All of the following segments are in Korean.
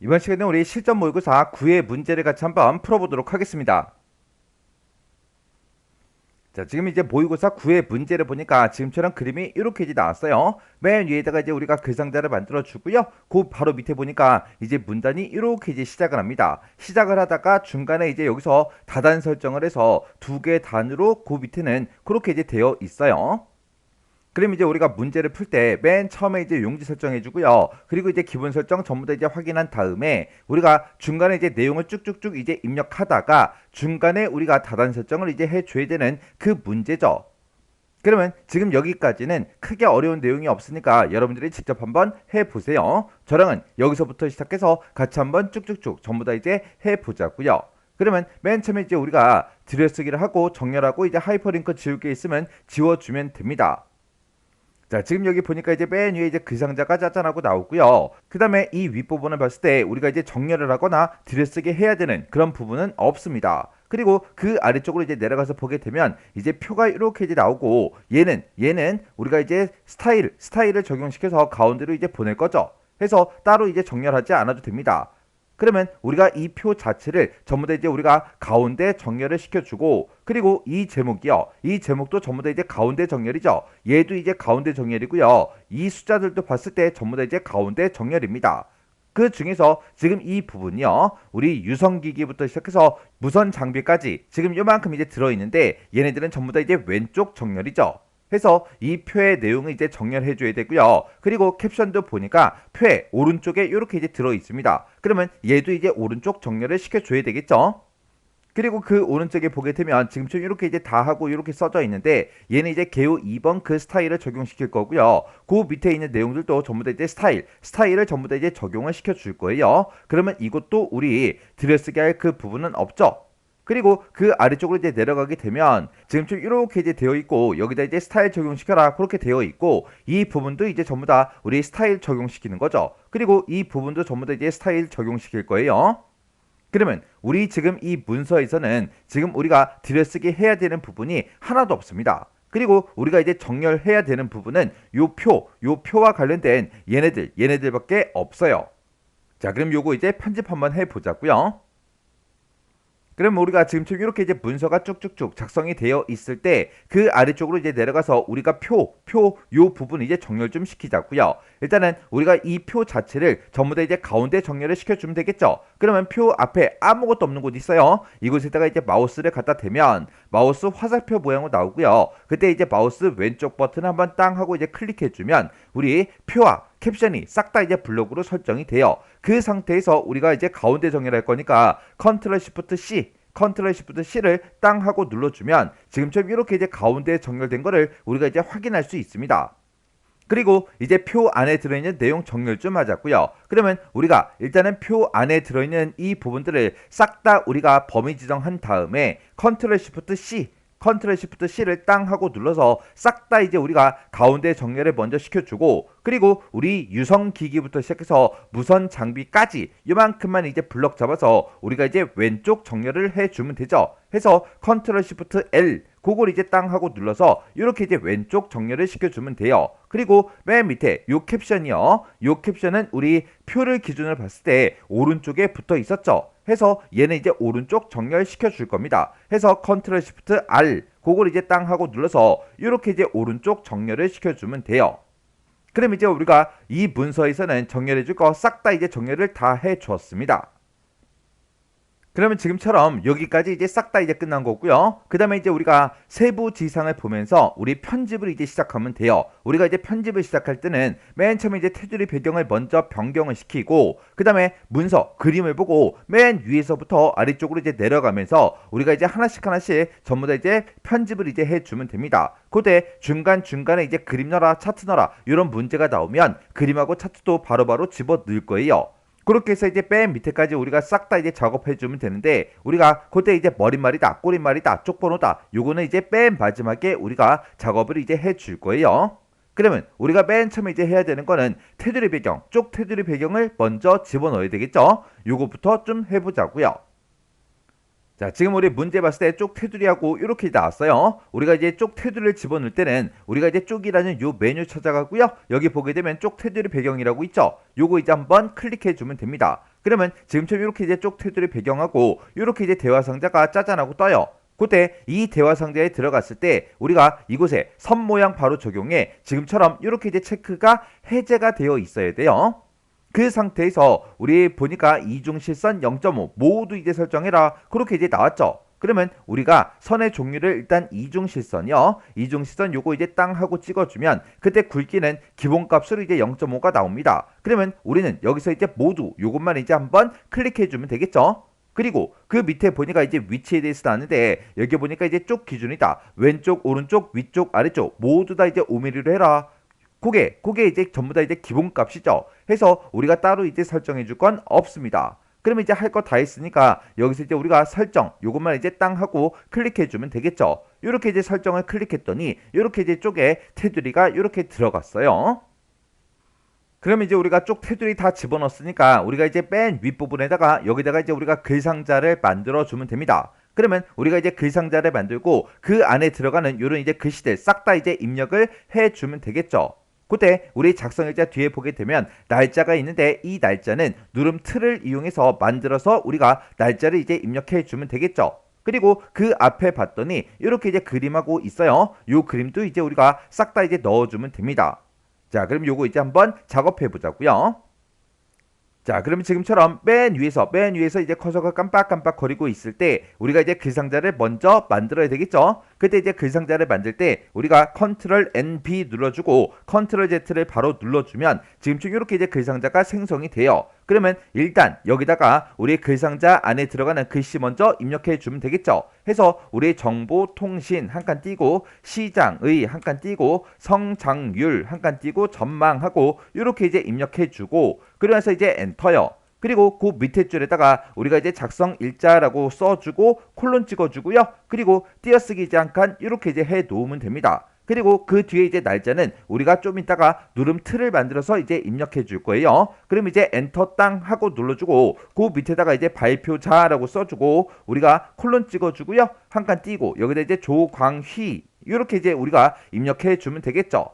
이번 시간에 우리 실전 모의고사 9의 문제를 같이 한번 풀어보도록 하겠습니다. 자, 지금 이제 모의고사 9의 문제를 보니까 지금처럼 그림이 이렇게 이제 나왔어요. 맨 위에다가 이제 우리가 글상자를 만들어 주고요. 그 바로 밑에 보니까 이제 문단이 이렇게 이제 시작을 합니다. 시작을 하다가 중간에 이제 여기서 다단 설정을 해서 두 개 단으로 그 밑에는 그렇게 이제 되어 있어요. 그럼 이제 우리가 문제를 풀 때 맨 처음에 이제 용지 설정해 주고요. 그리고 이제 기본 설정 전부 다 이제 확인한 다음에 우리가 중간에 이제 내용을 쭉쭉쭉 이제 입력하다가 중간에 우리가 다단 설정을 이제 해 줘야 되는 그 문제죠. 그러면 지금 여기까지는 크게 어려운 내용이 없으니까 여러분들이 직접 한번 해 보세요. 저랑은 여기서부터 시작해서 같이 한번 쭉쭉쭉 전부 다 이제 해 보자고요. 그러면 맨 처음에 이제 우리가 들여쓰기를 하고 정렬하고 이제 하이퍼링크 지울 게 있으면 지워주면 됩니다. 자, 지금 여기 보니까 이제 맨 위에 이제 글상자가 짜잔하고 나오고요. 그 다음에 이 윗부분을 봤을 때 우리가 이제 정렬을 하거나 들여쓰기 해야 되는 그런 부분은 없습니다. 그리고 그 아래쪽으로 이제 내려가서 보게 되면 이제 표가 이렇게 이제 나오고 얘는 우리가 이제 스타일을 적용시켜서 가운데로 이제 보낼 거죠. 해서 따로 이제 정렬하지 않아도 됩니다. 그러면 우리가 이 표 자체를 전부 다 이제 우리가 가운데 정렬을 시켜주고, 그리고 이 제목이요. 이 제목도 전부 다 이제 가운데 정렬이죠. 얘도 이제 가운데 정렬이고요. 이 숫자들도 봤을 때 전부 다 이제 가운데 정렬입니다. 그 중에서 지금 이 부분이요. 우리 유성기기부터 시작해서 무선 장비까지 지금 요만큼 이제 들어있는데 얘네들은 전부 다 이제 왼쪽 정렬이죠. 해서 이 표의 내용을 이제 정렬해 줘야 되고요. 그리고 캡션도 보니까 표의 오른쪽에 이렇게 이제 들어 있습니다. 그러면 얘도 이제 오른쪽 정렬을 시켜 줘야 되겠죠. 그리고 그 오른쪽에 보게 되면 지금처럼 이렇게 이제 다 하고 이렇게 써져 있는데 얘는 이제 개요 2번 그 스타일을 적용시킬 거고요. 그 밑에 있는 내용들도 전부 다 이제 스타일을 전부 다 이제 적용을 시켜 줄 거예요. 그러면 이것도 우리 들여쓰기 할 그 부분은 없죠. 그리고 그 아래쪽으로 이제 내려가게 되면 지금처럼 이렇게 이제 되어 있고 여기다 이제 스타일 적용시켜라 그렇게 되어 있고 이 부분도 이제 전부 다 우리 스타일 적용시키는 거죠. 그리고 이 부분도 전부 다 이제 스타일 적용시킬 거예요. 그러면 우리 지금 이 문서에서는 지금 우리가 들여쓰기 해야 되는 부분이 하나도 없습니다. 그리고 우리가 이제 정렬해야 되는 부분은 요 표와 관련된 얘네들밖에 없어요. 자, 그럼 요거 이제 편집 한번 해보자고요. 그럼 우리가 지금처럼 이렇게 이제 문서가 쭉쭉쭉 작성이 되어 있을 때 그 아래쪽으로 이제 내려가서 우리가 요 부분 이제 정렬 좀 시키자고요. 일단은 우리가 이 표 자체를 전부 다 이제 가운데 정렬을 시켜주면 되겠죠. 그러면 표 앞에 아무것도 없는 곳 있어요. 이곳에다가 이제 마우스를 갖다 대면 마우스 화살표 모양으로 나오고요. 그때 이제 마우스 왼쪽 버튼 한번 땅 하고 이제 클릭해주면 우리 표와 캡션이 싹 다 이제 블록으로 설정이 돼요. 그 상태에서 우리가 이제 가운데 정렬할 거니까 컨트롤 시프트 C를 땅 하고 눌러주면 지금처럼 이렇게 이제 가운데 정렬된 거를 우리가 이제 확인할 수 있습니다. 그리고 이제 표 안에 들어있는 내용 정렬 좀 하자고요. 그러면 우리가 일단은 표 안에 들어있는 이 부분들을 싹 다 우리가 범위 지정한 다음에 컨트롤 시프트 C를 땅 하고 눌러서 싹 다 이제 우리가 가운데 정렬을 먼저 시켜주고, 그리고 우리 유성 기기부터 시작해서 무선 장비까지 이만큼만 이제 블럭 잡아서 우리가 이제 왼쪽 정렬을 해주면 되죠. 해서 컨트롤 시프트 L 그걸 이제 땅 하고 눌러서 이렇게 이제 왼쪽 정렬을 시켜주면 돼요. 그리고 맨 밑에 요 캡션이요. 요 캡션은 우리 표를 기준으로 봤을 때 오른쪽에 붙어 있었죠. 해서 얘는 이제 오른쪽 정렬 시켜줄 겁니다. 해서 컨트롤 시프트 R 그걸 이제 땅 하고 눌러서 이렇게 이제 오른쪽 정렬을 시켜주면 돼요. 그럼 이제 우리가 이 문서에서는 정렬해줄 거 싹 다 이제 정렬을 다 해주었습니다. 그러면 지금처럼 여기까지 이제 싹 다 이제 끝난 거고요. 그 다음에 이제 우리가 세부 지상을 보면서 우리 편집을 이제 시작하면 돼요. 우리가 이제 편집을 시작할 때는 맨 처음에 이제 테두리 배경을 먼저 변경을 시키고, 그 다음에 문서 그림을 보고 맨 위에서부터 아래쪽으로 이제 내려가면서 우리가 이제 하나씩 전부 다 이제 편집을 이제 해주면 됩니다. 그때 중간중간에 이제 그림 넣어라 차트 넣어라 이런 문제가 나오면 그림하고 차트도 바로바로 집어 넣을 거예요. 그렇게 해서 이제 맨 밑에까지 우리가 싹 다 이제 작업해 주면 되는데, 우리가 그때 이제 머릿말이다 꼬릿말이다 쪽번호다 요거는 이제 맨 마지막에 우리가 작업을 이제 해 줄 거예요. 그러면 우리가 맨 처음에 이제 해야 되는 거는 테두리 배경, 쪽 테두리 배경을 먼저 집어넣어야 되겠죠. 요거부터 좀 해보자고요. 자, 지금 우리 문제 봤을 때 쪽 테두리하고 이렇게 나왔어요. 우리가 이제 쪽 테두리를 집어넣을 때는 우리가 이제 쪽이라는 요 메뉴 찾아가고요. 여기 보게 되면 쪽 테두리 배경이라고 있죠. 요거 이제 한번 클릭해 주면 됩니다. 그러면 지금처럼 이렇게 이제 쪽 테두리 배경하고 이렇게 이제 대화 상자가 짜잔하고 떠요. 그때 이 대화 상자에 들어갔을 때 우리가 이곳에 선 모양 바로 적용해 지금처럼 이렇게 이제 체크가 해제가 되어 있어야 돼요. 그 상태에서 우리 보니까 이중실선 0.5 모두 이제 설정해라 그렇게 이제 나왔죠. 그러면 우리가 선의 종류를 일단 이중실선이요. 이중실선 요거 이제 땅 하고 찍어주면 그때 굵기는 기본값으로 이제 0.5가 나옵니다. 그러면 우리는 여기서 이제 모두 요것만 이제 한번 클릭해주면 되겠죠. 그리고 그 밑에 보니까 이제 위치에 대해서 나왔는데 여기 보니까 이제 쪽 기준이다. 왼쪽, 오른쪽, 위쪽, 아래쪽 모두 다 이제 5mm로 해라. 그게 이제 전부 다 이제 기본값이죠. 해서 우리가 따로 이제 설정해 줄 건 없습니다. 그러면 이제 할 거 다 했으니까 여기서 이제 우리가 설정 요것만 이제 땅 하고 클릭해 주면 되겠죠. 이렇게 이제 설정을 클릭했더니 이렇게 이제 쪽에 테두리가 이렇게 들어갔어요. 그러면 이제 우리가 쪽 테두리 다 집어넣었으니까 우리가 이제 맨 윗부분에다가 여기다가 이제 우리가 글상자를 만들어 주면 됩니다. 그러면 우리가 이제 글상자를 만들고 그 안에 들어가는 요런 이제 글씨들 싹 다 이제 입력을 해 주면 되겠죠. 그때 우리 작성일자 뒤에 보게 되면 날짜가 있는데 이 날짜는 누름 틀을 이용해서 만들어서 우리가 날짜를 이제 입력해 주면 되겠죠. 그리고 그 앞에 봤더니 이렇게 이제 그림하고 있어요. 요 그림도 이제 우리가 싹 다 이제 넣어주면 됩니다. 자, 그럼 요거 이제 한번 작업해 보자고요. 자, 그러면 지금처럼 맨 위에서 이제 커서가 깜빡깜빡 거리고 있을 때 우리가 이제 글상자를 먼저 만들어야 되겠죠. 그때 이제 글상자를 만들 때 우리가 컨트롤 NB 눌러주고 컨트롤 Z를 바로 눌러주면 지금처럼 이렇게 이제 글상자가 생성이 돼요. 그러면 일단 여기다가 우리 글상자 안에 들어가는 글씨 먼저 입력해 주면 되겠죠. 해서 우리 정보통신 한 칸 띄고 시장의 한 칸 띄고 성장률 한 칸 띄고 전망하고 이렇게 이제 입력해 주고 그러면서 이제 엔터요. 그리고 그 밑에 줄에다가 우리가 이제 작성 일자라고 써주고 콜론 찍어주고요. 그리고 띄어쓰기 이제 한 칸 이렇게 이제 해 놓으면 됩니다. 그리고 그 뒤에 이제 날짜는 우리가 좀 이따가 누름 틀을 만들어서 이제 입력해 줄 거예요. 그럼 이제 엔터 땅 하고 눌러주고 그 밑에다가 이제 발표자라고 써주고 우리가 콜론 찍어주고요. 한 칸 띄고 여기다 이제 조광휘 이렇게 이제 우리가 입력해 주면 되겠죠.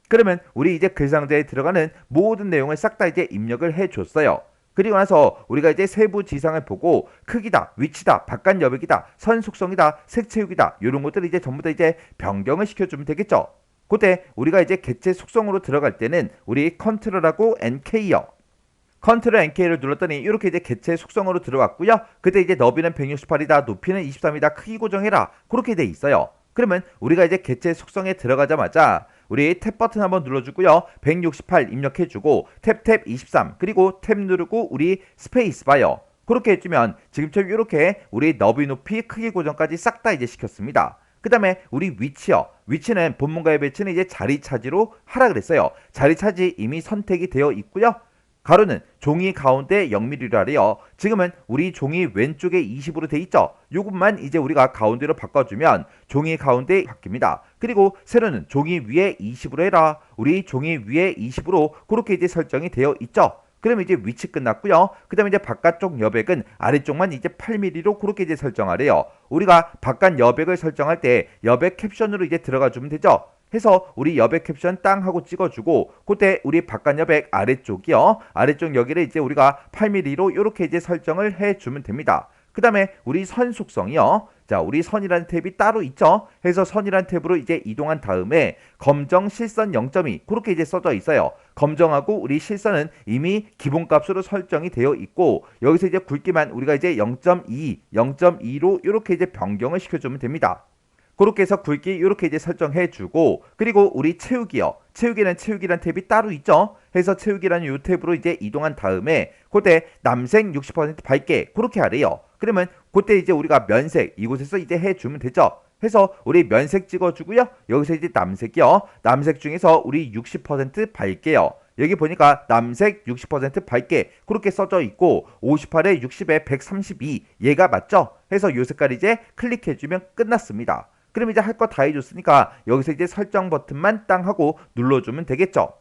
그러면 우리 이제 글상자에 들어가는 모든 내용을 싹 다 이제 입력을 해 줬어요. 그리고 나서 우리가 이제 세부 지상을 보고 크기다, 위치다, 바깥 여백이다, 선 속성이다, 색 채우기다 이런 것들을 이제 전부 다 이제 변경을 시켜주면 되겠죠. 그때 우리가 이제 객체 속성으로 들어갈 때는 우리 컨트롤하고 NK요. 컨트롤 NK를 눌렀더니 이렇게 이제 객체 속성으로 들어왔고요. 그때 이제 너비는 168이다, 높이는 23이다, 크기 고정해라 그렇게 돼 있어요. 그러면 우리가 이제 객체 속성에 들어가자마자 우리 탭 버튼 한번 눌러주고요. 168 입력해주고 탭 23 그리고 탭 누르고 우리 스페이스 바요. 그렇게 해주면 지금처럼 이렇게 우리 너비 높이 크기 고정까지 싹 다 이제 시켰습니다. 그 다음에 우리 위치요. 위치는 본문과의 배치는 이제 자리 차지로 하라 그랬어요. 자리 차지 이미 선택이 되어 있고요. 가로는 종이 가운데 0mm라래요. 지금은 우리 종이 왼쪽에 20으로 돼 있죠. 요것만 이제 우리가 가운데로 바꿔주면 종이 가운데 바뀝니다. 그리고 세로는 종이 위에 20으로 해라. 우리 종이 위에 20으로 그렇게 이제 설정이 되어 있죠. 그러면 이제 위치 끝났고요. 그 다음에 이제 바깥쪽 여백은 아래쪽만 이제 8mm로 그렇게 이제 설정하래요. 우리가 바깥 여백을 설정할 때 여백 캡션으로 이제 들어가 주면 되죠. 해서 우리 여백 캡션 땅 하고 찍어주고 그때 우리 바깥 여백 아래쪽이요. 아래쪽 여기를 이제 우리가 8mm로 이렇게 이제 설정을 해주면 됩니다. 그 다음에 우리 선 속성이요. 자, 우리 선이라는 탭이 따로 있죠. 해서 선이라는 탭으로 이제 이동한 다음에 검정 실선 0.2 그렇게 이제 써져 있어요. 검정하고 우리 실선은 이미 기본값으로 설정이 되어 있고 여기서 이제 굵기만 우리가 이제 0.2로 이렇게 이제 변경을 시켜주면 됩니다. 그렇게 해서 굵기 이렇게 이제 설정해주고 그리고 우리 채우기요. 채우기란 탭이 따로 있죠. 해서 채우기라는 이 탭으로 이제 이동한 다음에 그때 남색 60% 밝게 그렇게 하래요. 그러면 그때 이제 우리가 면색 이곳에서 이제 해주면 되죠. 해서 우리 면색 찍어주고요. 여기서 이제 남색이요. 남색 중에서 우리 60% 밝게요. 여기 보니까 남색 60% 밝게 그렇게 써져 있고 58에 60에 132 얘가 맞죠? 해서 요 색깔 이제 클릭해주면 끝났습니다. 그럼 이제 할 거 다 해줬으니까 여기서 이제 설정 버튼만 땅 하고 눌러주면 되겠죠.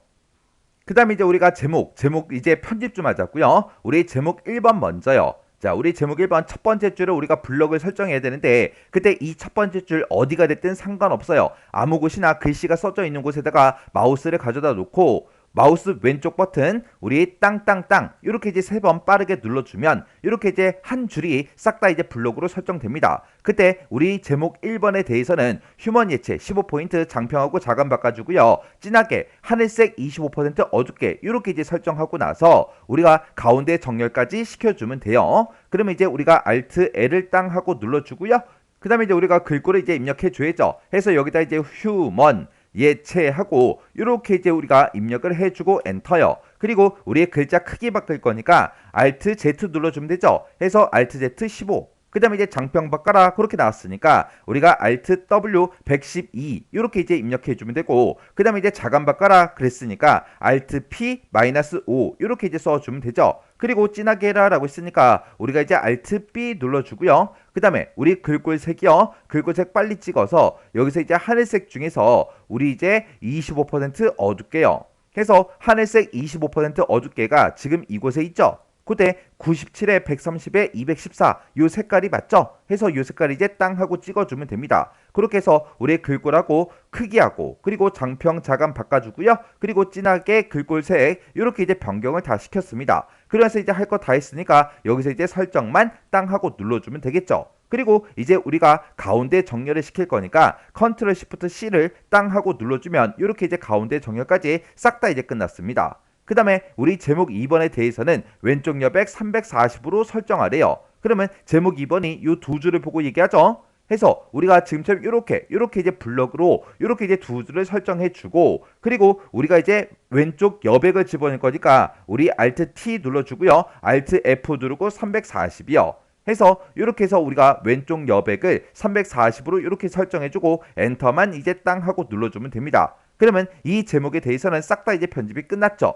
그 다음에 이제 우리가 제목 이제 편집 좀 하자고요. 우리 제목 1번 먼저요. 자, 우리 제목 1번 첫 번째 줄을 우리가 블럭을 설정해야 되는데 그때 이 첫 번째 줄 어디가 됐든 상관없어요. 아무 곳이나 글씨가 써져 있는 곳에다가 마우스를 가져다 놓고 마우스 왼쪽 버튼 우리 땅땅땅 이렇게 이제 3번 빠르게 눌러주면 이렇게 이제 한 줄이 싹 다 이제 블록으로 설정됩니다. 그때 우리 제목 1번에 대해서는 휴먼 예체 15포인트 장평하고 자감 바꿔주고요. 진하게 하늘색 25% 어둡게 이렇게 이제 설정하고 나서 우리가 가운데 정렬까지 시켜주면 돼요. 그러면 이제 우리가 Alt L을 땅 하고 눌러주고요. 그 다음에 이제 우리가 글꼴을 이제 입력해줘야죠. 해서 여기다 이제 휴먼 예체하고 이렇게 이제 우리가 입력을 해주고 엔터요. 그리고 우리의 글자 크기 바꿀 거니까 Alt Z 눌러주면 되죠. 해서 Alt Z 15. 그 다음에 이제 장평 바꿔라 그렇게 나왔으니까 우리가 Alt W 112 이렇게 이제 입력해주면 되고 그 다음에 이제 자감 바꿔라 그랬으니까 Alt P -5 이렇게 이제 써주면 되죠. 그리고 진하게 해라 라고 했으니까 우리가 이제 Alt B 눌러주고요. 그 다음에 우리 글꼴색이요. 글꼴색 빨리 찍어서 여기서 이제 하늘색 중에서 우리 이제 25% 어둡게요. 해서 하늘색 25% 어둡게가 지금 이곳에 있죠. 그때 97에 130에 214 요 색깔이 맞죠? 해서 요 색깔 이제 땅 하고 찍어주면 됩니다. 그렇게 해서 우리의 글꼴하고 크기하고 그리고 장평 자감 바꿔주고요. 그리고 진하게 글꼴색 이렇게 이제 변경을 다 시켰습니다. 그래서 이제 할 거 다 했으니까 여기서 이제 설정만 땅 하고 눌러주면 되겠죠. 그리고 이제 우리가 가운데 정렬을 시킬 거니까 Ctrl Shift C를 땅 하고 눌러주면 이렇게 이제 가운데 정렬까지 싹 다 이제 끝났습니다. 그 다음에 우리 제목 2번에 대해서는 왼쪽 여백 340으로 설정하래요. 그러면 제목 2번이 이 두 줄을 보고 얘기하죠. 해서 우리가 지금처럼 이렇게 이제 블럭으로 이렇게 이제 두 줄을 설정해 주고 그리고 우리가 이제 왼쪽 여백을 집어넣을 거니까 우리 Alt T 눌러주고요. Alt F 누르고 340이요. 해서 이렇게 해서 우리가 왼쪽 여백을 340으로 이렇게 설정해주고 엔터만 이제 땅 하고 눌러주면 됩니다. 그러면 이 제목에 대해서는 싹 다 이제 편집이 끝났죠.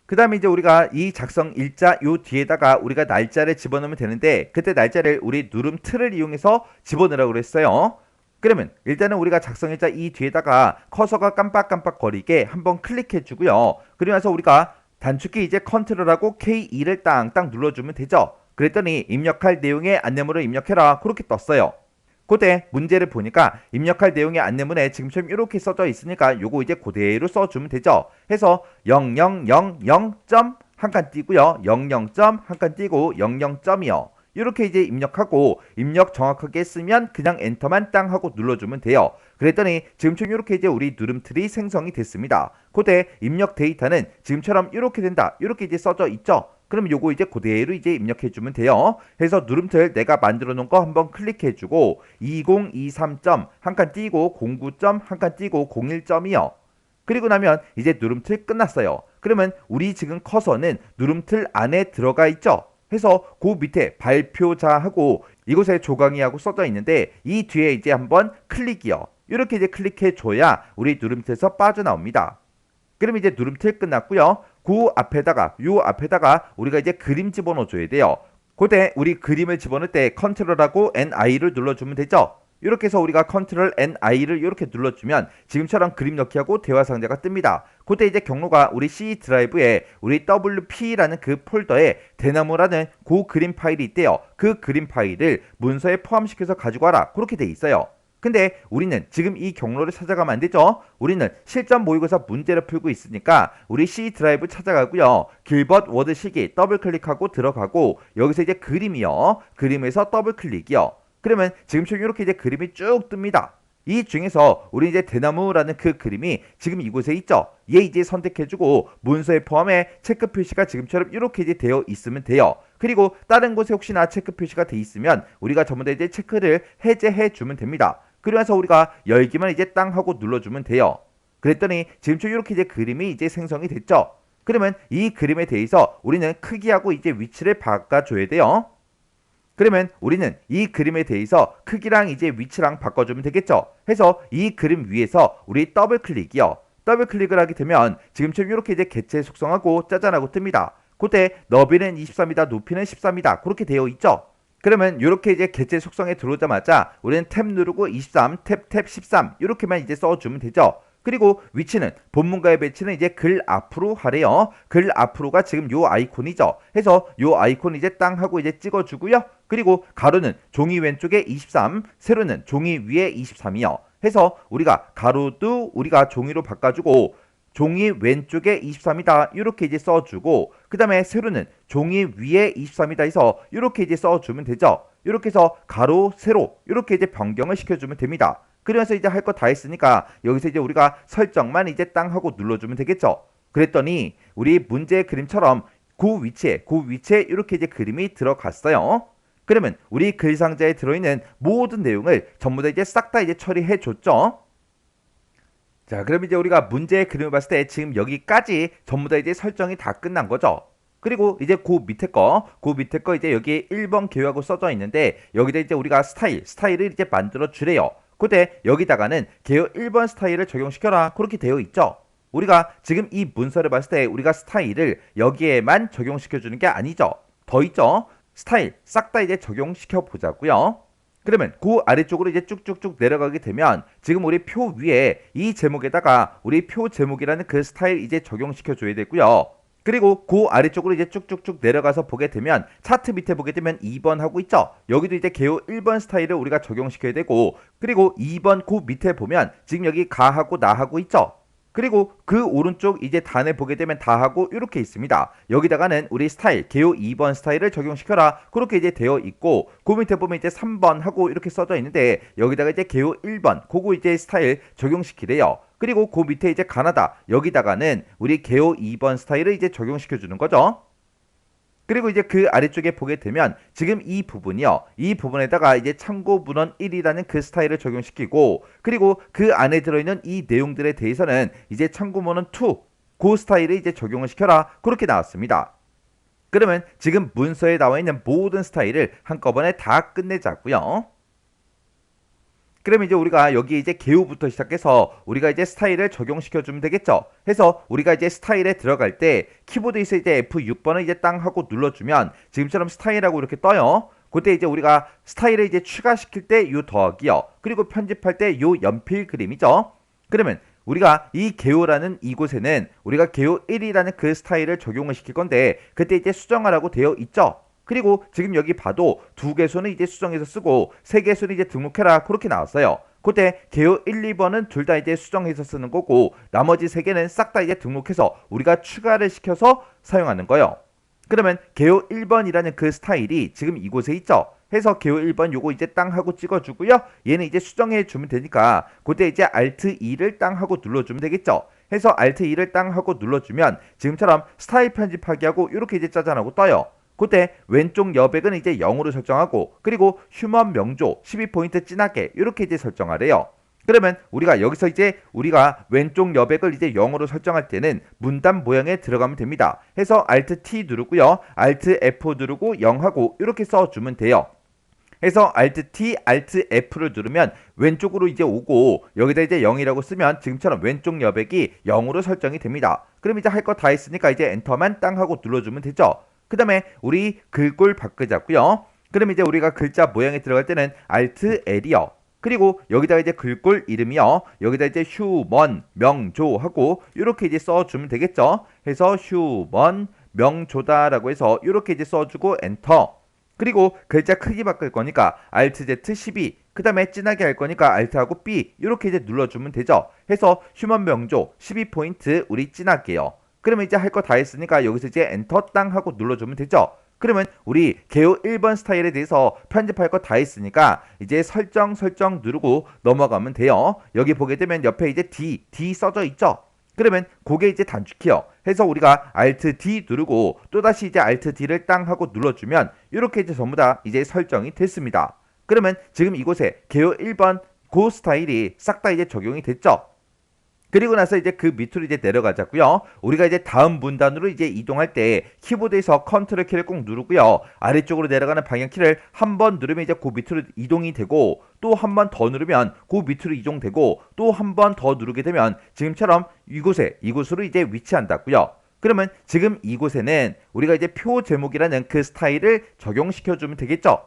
그 다음에 이제 우리가 이 작성 일자 요 뒤에다가 우리가 날짜를 집어넣으면 되는데 그때 날짜를 우리 누름 틀을 이용해서 집어넣으라고 그랬어요. 그러면 일단은 우리가 작성 일자 이 뒤에다가 커서가 깜빡깜빡 거리게 한번 클릭해 주고요. 그러면서 우리가 단축키 이제 컨트롤하고 K2를 땅땅 눌러주면 되죠. 그랬더니 입력할 내용의 안내문을 입력해라 그렇게 떴어요. 그때 문제를 보니까 입력할 내용의 안내문에 지금처럼 이렇게 써져 있으니까 요거 이제 그대로 써주면 되죠. 해서 0000점 한 칸 띄고요. 00점 한 칸 띄고 00점이요. 이렇게 이제 입력하고 입력 정확하게 했으면 그냥 엔터만 땅 하고 눌러주면 돼요. 그랬더니 지금처럼 이렇게 이제 우리 누름틀이 생성이 됐습니다. 그때 입력 데이터는 지금처럼 이렇게 된다. 이렇게 이제 써져 있죠. 그럼 요거 이제 그대로 이제 입력해주면 돼요. 해서 누름틀 내가 만들어 놓은 거 한번 클릭해주고 2023점 한 칸 띄고 09점 한 칸 띄고 01점이요. 그리고 나면 이제 누름틀 끝났어요. 그러면 우리 지금 커서는 누름틀 안에 들어가 있죠. 해서 그 밑에 발표자하고 이곳에 조강이하고 써져 있는데 이 뒤에 이제 한번 클릭이요. 이렇게 이제 클릭해줘야 우리 누름틀에서 빠져나옵니다. 그럼 이제 누름틀 끝났고요. 그 앞에다가 요 앞에다가 우리가 이제 그림 집어넣어 줘야 돼요. 그때 우리 그림을 집어넣을 때 컨트롤하고 NI를 눌러주면 되죠. 이렇게 해서 우리가 컨트롤 NI를 이렇게 눌러주면 지금처럼 그림 넣기하고 대화 상자가 뜹니다. 그때 이제 경로가 우리 C 드라이브에 우리 WP라는 그 폴더에 대나무라는 그 그림 파일이 있대요. 그 그림 파일을 문서에 포함시켜서 가지고 와라 그렇게 돼 있어요. 근데 우리는 지금 이 경로를 찾아가면 안 되죠. 우리는 실전 모의고사 문제를 풀고 있으니까 우리 C 드라이브 찾아가고요. 길벗 워드 실기 더블 클릭하고 들어가고 여기서 이제 그림이요. 그림에서 더블 클릭이요. 그러면 지금처럼 이렇게 이제 그림이 쭉 뜹니다. 이 중에서 우리 이제 대나무라는 그 그림이 지금 이곳에 있죠. 얘 이제 선택해주고 문서에 포함해 체크 표시가 지금처럼 이렇게 이제 되어 있으면 돼요. 그리고 다른 곳에 혹시나 체크 표시가 돼 있으면 우리가 전부 다 이제 체크를 해제해 주면 됩니다. 그러면서 우리가 열기만 이제 땅 하고 눌러주면 돼요. 그랬더니 지금처럼 이렇게 이제 그림이 이제 생성이 됐죠. 그러면 이 그림에 대해서 우리는 크기하고 이제 위치를 바꿔줘야 돼요. 그러면 우리는 이 그림에 대해서 크기랑 이제 위치랑 바꿔주면 되겠죠. 해서 이 그림 위에서 우리 더블 클릭이요. 더블 클릭을 하게 되면 지금처럼 이렇게 이제 개체 속성하고 짜잔하고 뜹니다. 그때 너비는 23이다, 높이는 13이다. 그렇게 되어 있죠. 그러면 이렇게 이제 개체 속성에 들어오자마자 우리는 탭 누르고 23, 탭 13 이렇게만 이제 써주면 되죠. 그리고 위치는 본문과의 배치는 이제 글 앞으로 하래요. 글 앞으로가 지금 요 아이콘이죠. 해서 요 아이콘 이제 땅 하고 이제 찍어주고요. 그리고 가로는 종이 왼쪽에 23, 세로는 종이 위에 23이요. 해서 우리가 가로도 우리가 종이로 바꿔주고 종이 왼쪽에 23이다 이렇게 이제 써주고 그 다음에 세로는 종이 위에 23이다 해서 이렇게 이제 써주면 되죠. 이렇게 해서 가로 세로 이렇게 이제 변경을 시켜주면 됩니다. 그러면서 이제 할 거 다 했으니까 여기서 이제 우리가 설정만 이제 땅 하고 눌러주면 되겠죠. 그랬더니 우리 문제의 그림처럼 그 위치에 이렇게 이제 그림이 들어갔어요. 그러면 우리 글 상자에 들어있는 모든 내용을 전부 다 이제 싹 다 이제 처리해 줬죠. 자, 그럼 이제 우리가 문제의 그림을 봤을 때 지금 여기까지 전부 다 이제 설정이 다 끝난 거죠. 그리고 이제 그 밑에 거 이제 여기 1번 개요하고 써져 있는데 여기다 이제 우리가 스타일을 이제 만들어 주래요. 그때 여기다가는 개요 1번 스타일을 적용시켜라 그렇게 되어 있죠. 우리가 지금 이 문서를 봤을 때 우리가 스타일을 여기에만 적용시켜 주는 게 아니죠. 더 있죠. 스타일 싹 다 이제 적용시켜 보자고요. 그러면 그 아래쪽으로 이제 쭉쭉쭉 내려가게 되면 지금 우리 표 위에 이 제목에다가 우리 표 제목이라는 그 스타일 이제 적용시켜 줘야 되고요. 그리고 그 아래쪽으로 이제 쭉쭉쭉 내려가서 보게 되면 차트 밑에 보게 되면 2번 하고 있죠. 여기도 이제 개요 1번 스타일을 우리가 적용시켜야 되고 그리고 2번 그 밑에 보면 지금 여기 가하고 나하고 있죠. 그리고 그 오른쪽 이제 단에 보게 되면 다하고 이렇게 있습니다. 여기다가는 우리 스타일 개요 2번 스타일을 적용시켜라 그렇게 이제 되어 있고 그 밑에 보면 이제 3번 하고 이렇게 써져 있는데 여기다가 이제 개요 1번 그거 이제 스타일 적용시키래요. 그리고 그 밑에 이제 가나다 여기다가는 우리 개요 2번 스타일을 이제 적용시켜 주는 거죠. 그리고 이제 그 아래쪽에 보게 되면 지금 이 부분이요. 이 부분에다가 이제 참고 문헌 1이라는 그 스타일을 적용시키고 그리고 그 안에 들어있는 이 내용들에 대해서는 이제 참고 문헌 2, 그 스타일을 이제 적용을 시켜라. 그렇게 나왔습니다. 그러면 지금 문서에 나와 있는 모든 스타일을 한꺼번에 다 끝내자고요. 그럼 이제 우리가 여기 이제 개요부터 시작해서 우리가 이제 스타일을 적용시켜 주면 되겠죠. 해서 우리가 이제 스타일에 들어갈 때 키보드에서 이제 F6번을 이제 땅 하고 눌러주면 지금처럼 스타일하고 이렇게 떠요. 그때 이제 우리가 스타일을 이제 추가시킬 때 요 더하기요. 그리고 편집할 때 요 연필 그림이죠. 그러면 우리가 이 개요라는 이곳에는 우리가 개요 1이라는 그 스타일을 적용을 시킬 건데 그때 이제 수정하라고 되어 있죠. 그리고 지금 여기 봐도 두 개수는 이제 수정해서 쓰고 세 개수는 이제 등록해라 그렇게 나왔어요. 그때 개요 1, 2번은 둘 다 이제 수정해서 쓰는 거고 나머지 세 개는 싹 다 이제 등록해서 우리가 추가를 시켜서 사용하는 거예요. 그러면 개요 1번이라는 그 스타일이 지금 이곳에 있죠. 해서 개요 1번 요거 이제 땅 하고 찍어주고요. 얘는 이제 수정해 주면 되니까 그때 이제 Alt 2를 땅 하고 눌러주면 되겠죠. 해서 Alt 2를 땅 하고 눌러주면 지금처럼 스타일 편집하기 하고 이렇게 이제 짜잔하고 떠요. 그때 왼쪽 여백은 이제 0으로 설정하고 그리고 휴먼 명조 12포인트 진하게 이렇게 이제 설정하래요. 그러면 우리가 여기서 이제 우리가 왼쪽 여백을 이제 0으로 설정할 때는 문단 모양에 들어가면 됩니다. 해서 Alt T 누르고요. Alt F 누르고 0하고 이렇게 써주면 돼요. 해서 Alt T, Alt F를 누르면 왼쪽으로 이제 오고 여기다 이제 0이라고 쓰면 지금처럼 왼쪽 여백이 0으로 설정이 됩니다. 그럼 이제 할 거 다 했으니까 이제 엔터만 땅 하고 눌러주면 되죠. 그 다음에 우리 글꼴 바꾸자고요. 그럼 이제 우리가 글자 모양에 들어갈 때는 Alt L이요. 그리고 여기다가 이제 글꼴 이름이요. 여기다 이제 휴먼 명조 하고 이렇게 이제 써주면 되겠죠. 해서 휴먼 명조다라고 해서 이렇게 이제 써주고 엔터. 그리고 글자 크기 바꿀 거니까 Alt Z 12. 그 다음에 진하게 할 거니까 Alt하고 B 이렇게 이제 눌러주면 되죠. 해서 휴먼 명조 12포인트 우리 진하게요. 그러면 이제 할 거 다 했으니까 여기서 이제 엔터 땅 하고 눌러주면 되죠. 그러면 우리 개요 1번 스타일에 대해서 편집할 거 다 했으니까 이제 설정 누르고 넘어가면 돼요. 여기 보게 되면 옆에 이제 D 써져 있죠. 그러면 그게 이제 단축키요. 해서 우리가 Alt D 누르고 또다시 이제 Alt D를 땅 하고 눌러주면 이렇게 이제 전부 다 이제 설정이 됐습니다. 그러면 지금 이곳에 개요 1번 그 스타일이 싹 다 이제 적용이 됐죠. 그리고 나서 이제 그 밑으로 이제 내려가자고요. 우리가 이제 다음 문단으로 이제 이동할 때 키보드에서 컨트롤 키를 꼭 누르고요. 아래쪽으로 내려가는 방향키를 한 번 누르면 이제 그 밑으로 이동이 되고 또 한 번 더 누르면 그 밑으로 이동되고 또 한 번 더 누르게 되면 지금처럼 이곳으로 이제 위치한다고요. 그러면 지금 이곳에는 우리가 이제 표 제목이라는 그 스타일을 적용시켜 주면 되겠죠.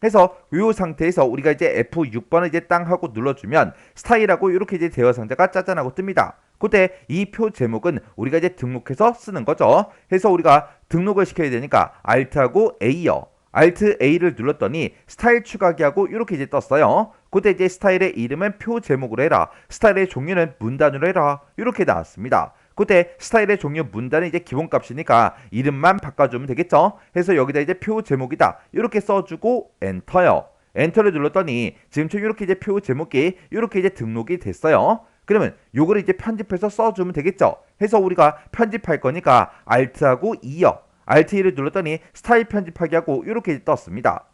해서 이 상태에서 우리가 이제 F6번을 이제 땅 하고 눌러주면 스타일하고 이렇게 이제 대화 상자가 짜잔하고 뜹니다. 그때 이 표 제목은 우리가 이제 등록해서 쓰는 거죠. 해서 우리가 등록을 시켜야 되니까 Alt하고 A요. Alt A를 눌렀더니 스타일 추가하기 하고 이렇게 이제 떴어요. 그때 이제 스타일의 이름은 표 제목으로 해라. 스타일의 종류는 문단으로 해라. 이렇게 나왔습니다. 그때 스타일의 종류 문단은 이제 기본값이니까 이름만 바꿔주면 되겠죠. 해서 여기다 이제 표 제목이다 이렇게 써주고 엔터요. 엔터를 눌렀더니 지금처럼 이렇게 이제 표 제목이 이렇게 이제 등록이 됐어요. 그러면 요거를 이제 편집해서 써주면 되겠죠. 해서 우리가 편집할 거니까 Alt하고 2요. Alt 2를 눌렀더니 스타일 편집하기 하고 이렇게 떴습니다.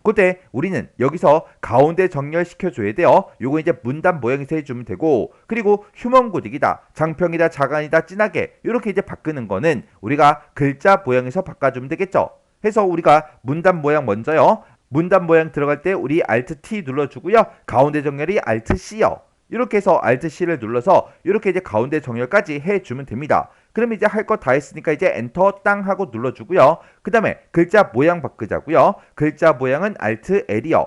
그때 우리는 여기서 가운데 정렬시켜줘야 돼요. 요거 이제 문단 모양에서 해주면 되고, 그리고 휴먼 고딕이다, 장평이다, 자간이다, 진하게 이렇게 이제 바꾸는 거는 우리가 글자 모양에서 바꿔주면 되겠죠. 해서 우리가 문단 모양 먼저요. 문단 모양 들어갈 때 우리 Alt T 눌러주고요. 가운데 정렬이 Alt C요. 이렇게 해서 Alt C를 눌러서 이렇게 이제 가운데 정렬까지 해주면 됩니다. 그럼 이제 할 거 다 했으니까 이제 엔터 땅 하고 눌러주고요. 그 다음에 글자 모양 바꾸자고요. 글자 모양은 Alt L이요.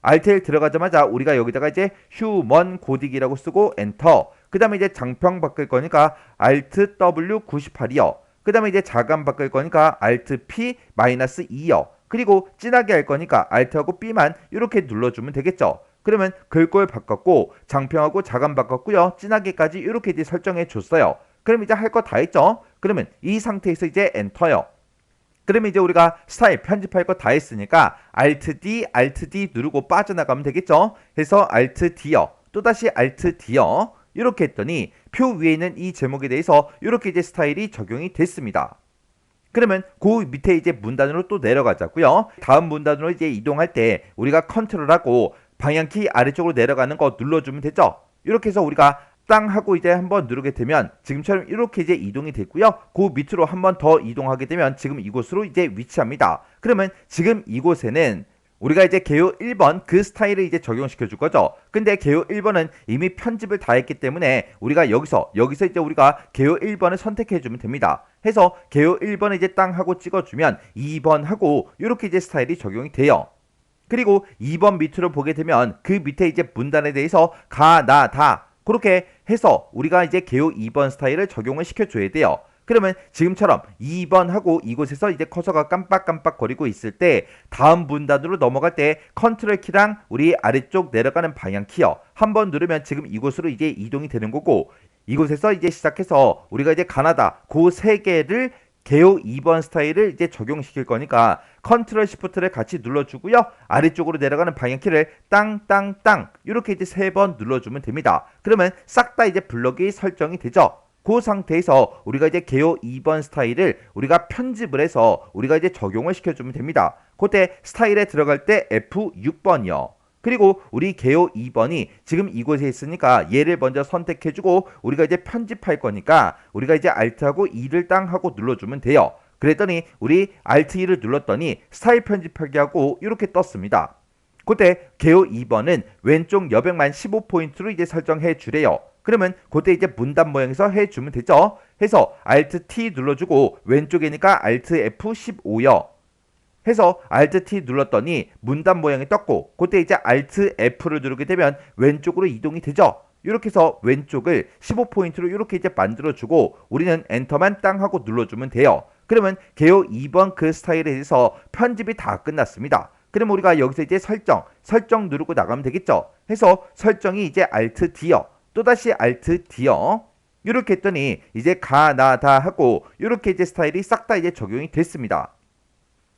Alt L 들어가자마자 우리가 여기다가 이제 휴먼 고딕이라고 쓰고 엔터. 그 다음에 이제 장평 바꿀 거니까 Alt W 98이요. 그 다음에 이제 자간 바꿀 거니까 Alt P -2요. 그리고 진하게 할 거니까 Alt하고 B만 이렇게 눌러주면 되겠죠. 그러면 글꼴 바꿨고 장평하고 자간 바꿨고요. 진하게까지 이렇게 이제 설정해 줬어요. 그럼 이제 할 거 다 했죠. 그러면 이 상태에서 이제 엔터요. 그러면 이제 우리가 스타일 편집할 거 다 했으니까 Alt D, Alt D 누르고 빠져나가면 되겠죠. 해서 Alt D요. 또다시 Alt D요. 이렇게 했더니 표 위에 있는 이 제목에 대해서 이렇게 이제 스타일이 적용이 됐습니다. 그러면 그 밑에 이제 문단으로 또 내려가자고요. 다음 문단으로 이제 이동할 때 우리가 컨트롤하고 방향키 아래쪽으로 내려가는 거 눌러주면 되죠. 이렇게 해서 우리가 땅 하고 이제 한번 누르게 되면 지금처럼 이렇게 이제 이동이 됐고요. 그 밑으로 한번 더 이동하게 되면 지금 이곳으로 이제 위치합니다. 그러면 지금 이곳에는 우리가 이제 개요 1번 그 스타일을 이제 적용시켜 줄 거죠. 근데 개요 1번은 이미 편집을 다 했기 때문에 우리가 여기서 이제 우리가 개요 1번을 선택해 주면 됩니다. 해서 개요 1번을 이제 땅 하고 찍어 주면 2번 하고 이렇게 이제 스타일이 적용이 돼요. 그리고 2번 밑으로 보게 되면 그 밑에 이제 문단에 대해서 가, 나, 다 그렇게 해서 우리가 이제 개요 2번 스타일을 적용을 시켜줘야 돼요. 그러면 지금처럼 2번 하고 이곳에서 이제 커서가 깜빡깜빡 거리고 있을 때 다음 문단으로 넘어갈 때 컨트롤 키랑 우리 아래쪽 내려가는 방향 키요. 한번 누르면 지금 이곳으로 이제 이동이 되는 거고 이곳에서 이제 시작해서 우리가 이제 가나다 그 세 개를 개요 2번 스타일을 이제 적용시킬 거니까 컨트롤 시프트를 같이 눌러주고요. 아래쪽으로 내려가는 방향키를 땅땅땅 이렇게 이제 3번 눌러주면 됩니다. 그러면 싹 다 이제 블럭이 설정이 되죠. 그 상태에서 우리가 이제 개요 2번 스타일을 우리가 편집을 해서 우리가 이제 적용을 시켜주면 됩니다. 그때 스타일에 들어갈 때 F6번이요. 그리고 우리 개요 2번이 지금 이곳에 있으니까 얘를 먼저 선택해주고 우리가 이제 편집할 거니까 우리가 이제 Alt하고 2를 땅 하고 눌러주면 돼요. 그랬더니 우리 Alt 2를 눌렀더니 스타일 편집하기 하고 이렇게 떴습니다. 그때 개요 2번은 왼쪽 여백만 15포인트로 이제 설정해 주래요. 그러면 그때 이제 문단 모양에서 해주면 되죠. 해서 Alt T 눌러주고 왼쪽이니까 Alt F15요. 해서 Alt T 눌렀더니 문단 모양이 떴고 그때 이제 Alt F를 누르게 되면 왼쪽으로 이동이 되죠. 이렇게 해서 왼쪽을 15포인트로 이렇게 이제 만들어주고 우리는 엔터만 땅 하고 눌러주면 돼요. 그러면 개요 2번 그 스타일에 대해서 편집이 다 끝났습니다. 그럼 우리가 여기서 이제 설정 누르고 나가면 되겠죠. 해서 설정이 이제 Alt D요. 또다시 Alt D요. 이렇게 했더니 이제 가, 나, 다 하고 이렇게 이제 스타일이 싹 다 이제 적용이 됐습니다.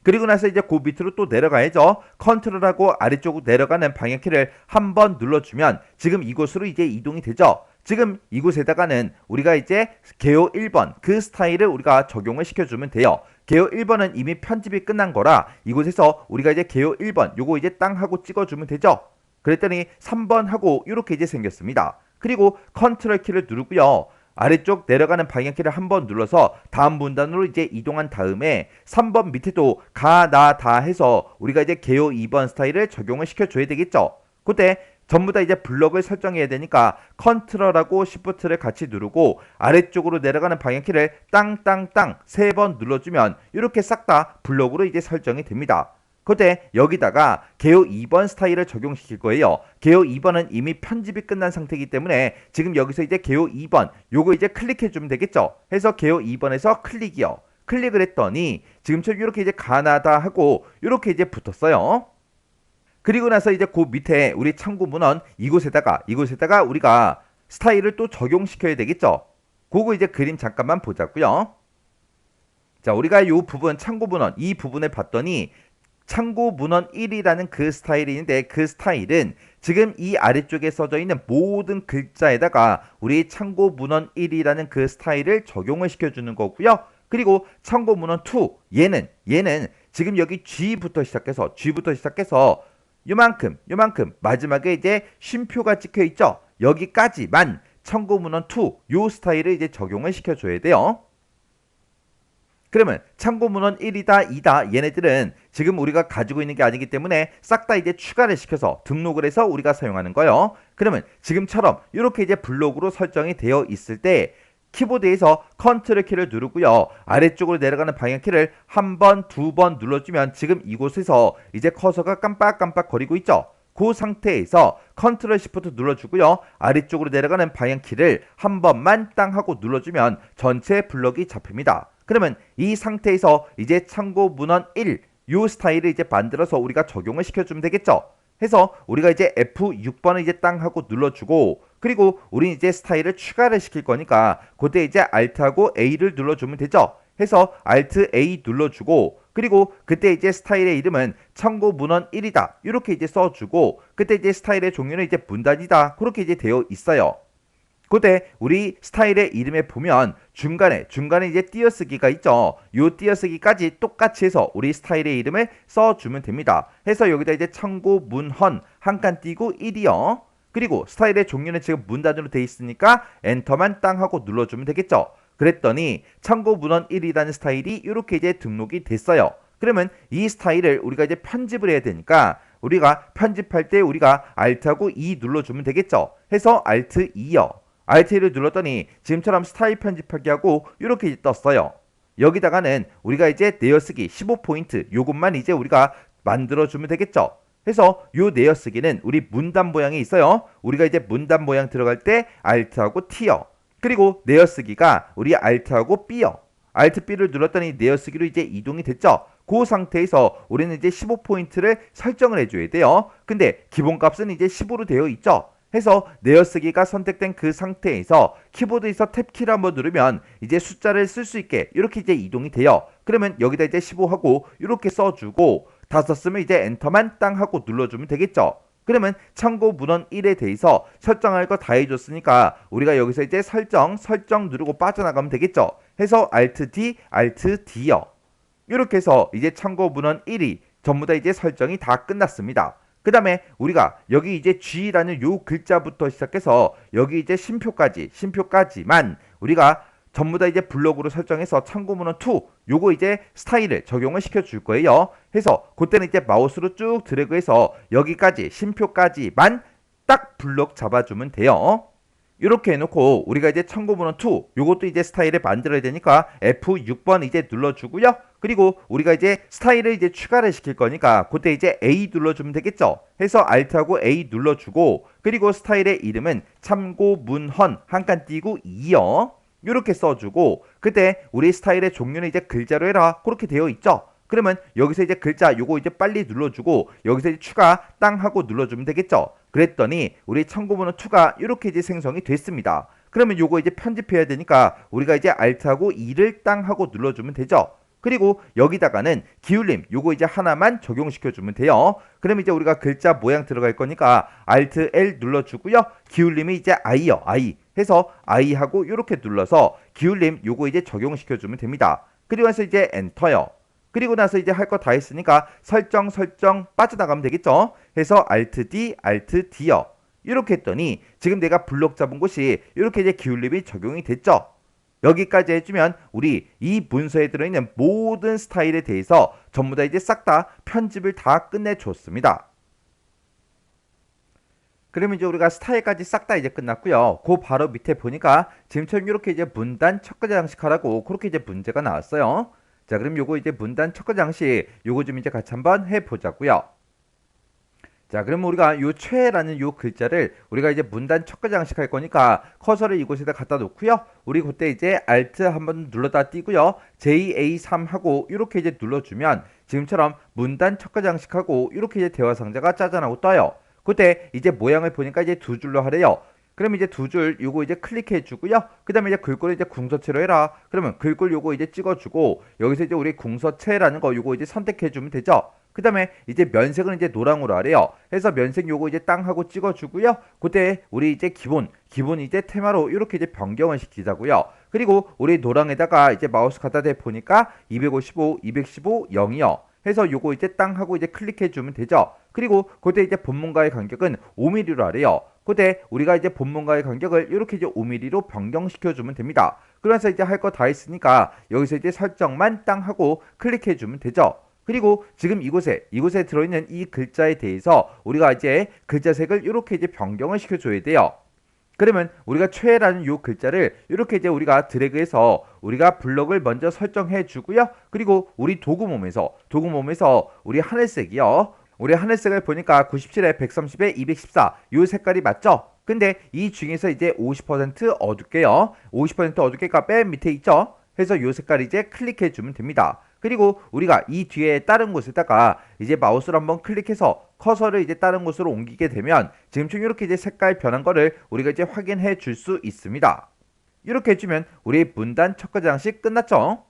그리고 나서 이제 그 밑으로 또 내려가야죠. 컨트롤하고 아래쪽으로 내려가는 방향키를 한번 눌러주면 지금 이곳으로 이제 이동이 되죠. 지금 이곳에다가는 우리가 이제 개요 1번 그 스타일을 우리가 적용을 시켜주면 돼요. 개요 1번은 이미 편집이 끝난 거라 이곳에서 우리가 이제 개요 1번 요거 이제 땅 하고 찍어주면 되죠. 그랬더니 3번 하고 이렇게 이제 생겼습니다. 그리고 컨트롤 키를 누르고요. 아래쪽 내려가는 방향키를 한번 눌러서 다음 문단으로 이제 이동한 다음에 3번 밑에도 가, 나, 다 해서 우리가 이제 개요 2번 스타일을 적용을 시켜줘야 되겠죠. 그때 전부 다 이제 블럭을 설정해야 되니까 컨트롤하고 시프트를 같이 누르고 아래쪽으로 내려가는 방향키를 땅땅땅 3번 눌러주면 이렇게 싹 다 블럭으로 이제 설정이 됩니다. 그때 여기다가 개요 2번 스타일을 적용시킬 거예요. 개요 2번은 이미 편집이 끝난 상태이기 때문에 지금 여기서 이제 개요 2번 요거 이제 클릭해주면 되겠죠. 해서 개요 2번에서 클릭이요. 클릭을 했더니 지금처럼 이렇게 이제 가나다 하고 이렇게 이제 붙었어요. 그리고 나서 이제 그 밑에 우리 참고 문헌 이곳에다가 우리가 스타일을 또 적용시켜야 되겠죠. 그거 이제 그림 잠깐만 보자고요. 자, 우리가 요 부분 참고 문헌 이 부분을 봤더니 참고 문헌 1이라는 그 스타일이 있는데 그 스타일은 지금 이 아래쪽에 써져 있는 모든 글자에다가 우리 참고 문헌 1이라는 그 스타일을 적용을 시켜주는 거고요. 그리고 참고 문헌 2 얘는 지금 여기 G부터 시작해서 요만큼 마지막에 이제 쉼표가 찍혀 있죠. 여기까지만 참고 문헌 2 요 스타일을 이제 적용을 시켜줘야 돼요. 그러면 참고 문헌 1이다, 2다 얘네들은 지금 우리가 가지고 있는 게 아니기 때문에 싹 다 이제 추가를 시켜서 등록을 해서 우리가 사용하는 거예요. 그러면 지금처럼 이렇게 이제 블록으로 설정이 되어 있을 때 키보드에서 컨트롤 키를 누르고요. 아래쪽으로 내려가는 방향키를 한 번, 두 번 눌러주면 지금 이곳에서 이제 커서가 깜빡깜빡 거리고 있죠. 그 상태에서 컨트롤 시프트 눌러주고요. 아래쪽으로 내려가는 방향키를 한 번만 땅 하고 눌러주면 전체 블럭이 잡힙니다. 그러면 이 상태에서 이제 참고 문헌 1 요 스타일을 이제 만들어서 우리가 적용을 시켜주면 되겠죠. 해서 우리가 이제 F6번을 이제 땅 하고 눌러주고 그리고 우리 이제 스타일을 추가를 시킬 거니까 그때 이제 Alt하고 A를 눌러주면 되죠. 해서 Alt A 눌러주고 그리고 그때 이제 스타일의 이름은 참고 문헌 1이다 이렇게 이제 써주고 그때 이제 스타일의 종류는 이제 문단이다 그렇게 이제 되어 있어요. 그때 우리 스타일의 이름에 보면 중간에 이제 띄어쓰기가 있죠. 요 띄어쓰기까지 똑같이 해서 우리 스타일의 이름을 써주면 됩니다. 해서 여기다 이제 참고 문헌 한 칸 띄고 1이요. 그리고 스타일의 종류는 지금 문단으로 돼 있으니까 엔터만 땅 하고 눌러주면 되겠죠. 그랬더니 참고 문헌 1이라는 스타일이 이렇게 이제 등록이 됐어요. 그러면 이 스타일을 우리가 이제 편집을 해야 되니까 우리가 편집할 때 우리가 Alt하고 E 눌러주면 되겠죠. 해서 Alt 2요. Alt를 눌렀더니 지금처럼 스타일 편집하기 하고 이렇게 이제 떴어요. 여기다가는 우리가 이제 내어쓰기 15포인트 요것만 이제 우리가 만들어주면 되겠죠. 해서 요 내어쓰기는 우리 문단 모양이 있어요. 우리가 이제 문단 모양 들어갈 때 Alt하고 T요. 그리고 내어쓰기가 우리 Alt하고 B요. Alt B를 눌렀더니 내어쓰기로 이제 이동이 됐죠. 그 상태에서 우리는 이제 15포인트를 설정을 해줘야 돼요. 근데 기본값은 이제 15로 되어 있죠. 해서 내어쓰기가 선택된 그 상태에서 키보드에서 탭키를 한번 누르면 이제 숫자를 쓸 수 있게 이렇게 이제 이동이 돼요. 그러면 여기다 이제 15하고 이렇게 써주고 다 썼으면 이제 엔터만 땅 하고 눌러주면 되겠죠. 그러면 참고 문헌 1에 대해서 설정할 거 다 해줬으니까 우리가 여기서 이제 설정 누르고 빠져나가면 되겠죠. 해서 Alt D, Alt D요. 이렇게 해서 이제 참고 문헌 1이 전부 다 이제 설정이 다 끝났습니다. 그 다음에 우리가 여기 이제 G라는 요 글자부터 시작해서 여기 이제 쉼표까지만 우리가 전부 다 이제 블록으로 설정해서 참고 문헌 2 요거 이제 스타일을 적용을 시켜줄 거예요. 해서 그때는 이제 마우스로 쭉 드래그해서 여기까지 쉼표까지만 딱 블록 잡아주면 돼요. 이렇게 해놓고 우리가 이제 참고 문헌 2 요것도 이제 스타일을 만들어야 되니까 F6번 이제 눌러주고요. 그리고 우리가 이제 스타일을 이제 추가를 시킬 거니까 그때 이제 A 눌러주면 되겠죠. 해서 Alt하고 A 눌러주고 그리고 스타일의 이름은 참고 문헌 한 칸 띄고 2요. 이렇게 써주고 그때 우리 스타일의 종류는 이제 글자로 해라 그렇게 되어 있죠. 그러면 여기서 이제 글자 요거 이제 빨리 눌러주고 여기서 이제 추가 땅 하고 눌러주면 되겠죠. 그랬더니 우리 참고 문헌 2가 이렇게 이제 생성이 됐습니다. 그러면 요거 이제 편집해야 되니까 우리가 이제 Alt하고 E를 땅 하고 눌러주면 되죠. 그리고 여기다가는 기울림 요거 이제 하나만 적용시켜주면 돼요. 그럼 이제 우리가 글자 모양 들어갈 거니까 Alt L 눌러주고요. 기울림이 이제 I요. I 해서 I하고 이렇게 눌러서 기울림 요거 이제 적용시켜주면 됩니다. 그리고 나서 이제 엔터요. 그리고 나서 이제 할 거 다 했으니까 설정 빠져나가면 되겠죠. 해서 Alt D, Alt D요. 이렇게 했더니 지금 내가 블록 잡은 곳이 이렇게 이제 기울림이 적용이 됐죠. 여기까지 해주면 우리 이 문서에 들어있는 모든 스타일에 대해서 전부 다 이제 싹 다 편집을 다 끝내줬습니다. 그러면 이제 우리가 스타일까지 싹 다 이제 끝났고요. 그 바로 밑에 보니까 지금처럼 이렇게 이제 문단 첫 글자 장식하라고 그렇게 이제 문제가 나왔어요. 자, 그럼 요거 이제 문단 첫 글자 장식 요거 좀 이제 같이 한번 해보자고요. 자, 그럼 우리가 요 최라는 요 글자를 우리가 이제 문단 첫 글자 장식할 거니까 커서를 이곳에다 갖다 놓고요. 우리 그때 이제 Alt 한번 눌러다 띄고요. JA3 하고 이렇게 이제 눌러주면 지금처럼 문단 첫 글자 장식하고 이렇게 이제 대화 상자가 짜잔하고 떠요. 그때 이제 모양을 보니까 이제 두 줄로 하래요. 그럼 이제 두 줄 요거 이제 클릭해 주고요. 그 다음에 이제 글꼴을 이제 궁서체로 해라. 그러면 글꼴 요거 이제 찍어주고 여기서 이제 우리 궁서체라는 거 요거 이제 선택해 주면 되죠. 그 다음에 이제 면색은 이제 노랑으로 하래요. 해서 면색 요거 이제 땅 하고 찍어주고요. 그때 우리 이제 기본 이제 테마로 이렇게 이제 변경을 시키자고요. 그리고 우리 노랑에다가 이제 마우스 갖다 대 보니까 255, 215, 0이요. 해서 요거 이제 땅 하고 이제 클릭해 주면 되죠. 그리고 그때 이제 본문과의 간격은 5mm로 하래요. 그때 우리가 이제 본문과의 간격을 이렇게 이제 5mm로 변경시켜 주면 됩니다. 그래서 이제 할 거 다 했으니까 여기서 이제 설정만 땅 하고 클릭해 주면 되죠. 그리고 지금 이곳에 들어있는 이 글자에 대해서 우리가 이제 글자색을 이렇게 이제 변경을 시켜줘야 돼요. 그러면 우리가 최라는 요 글자를 이렇게 이제 우리가 드래그해서 우리가 블럭을 먼저 설정해 주고요. 그리고 우리 도구 몸에서 우리 하늘색이요. 우리 하늘색을 보니까 97에 130에 214 요 색깔이 맞죠? 근데 이 중에서 이제 50% 어둡게요. 50% 어둡게가 맨 밑에 있죠? 해서 요 색깔 이제 클릭해 주면 됩니다. 그리고 우리가 이 뒤에 다른 곳에다가 이제 마우스를 한번 클릭해서 커서를 이제 다른 곳으로 옮기게 되면 지금처럼 이렇게 이제 색깔 변한 거를 우리가 이제 확인해 줄 수 있습니다. 이렇게 해주면 우리 문단 첫 가지 장식 끝났죠?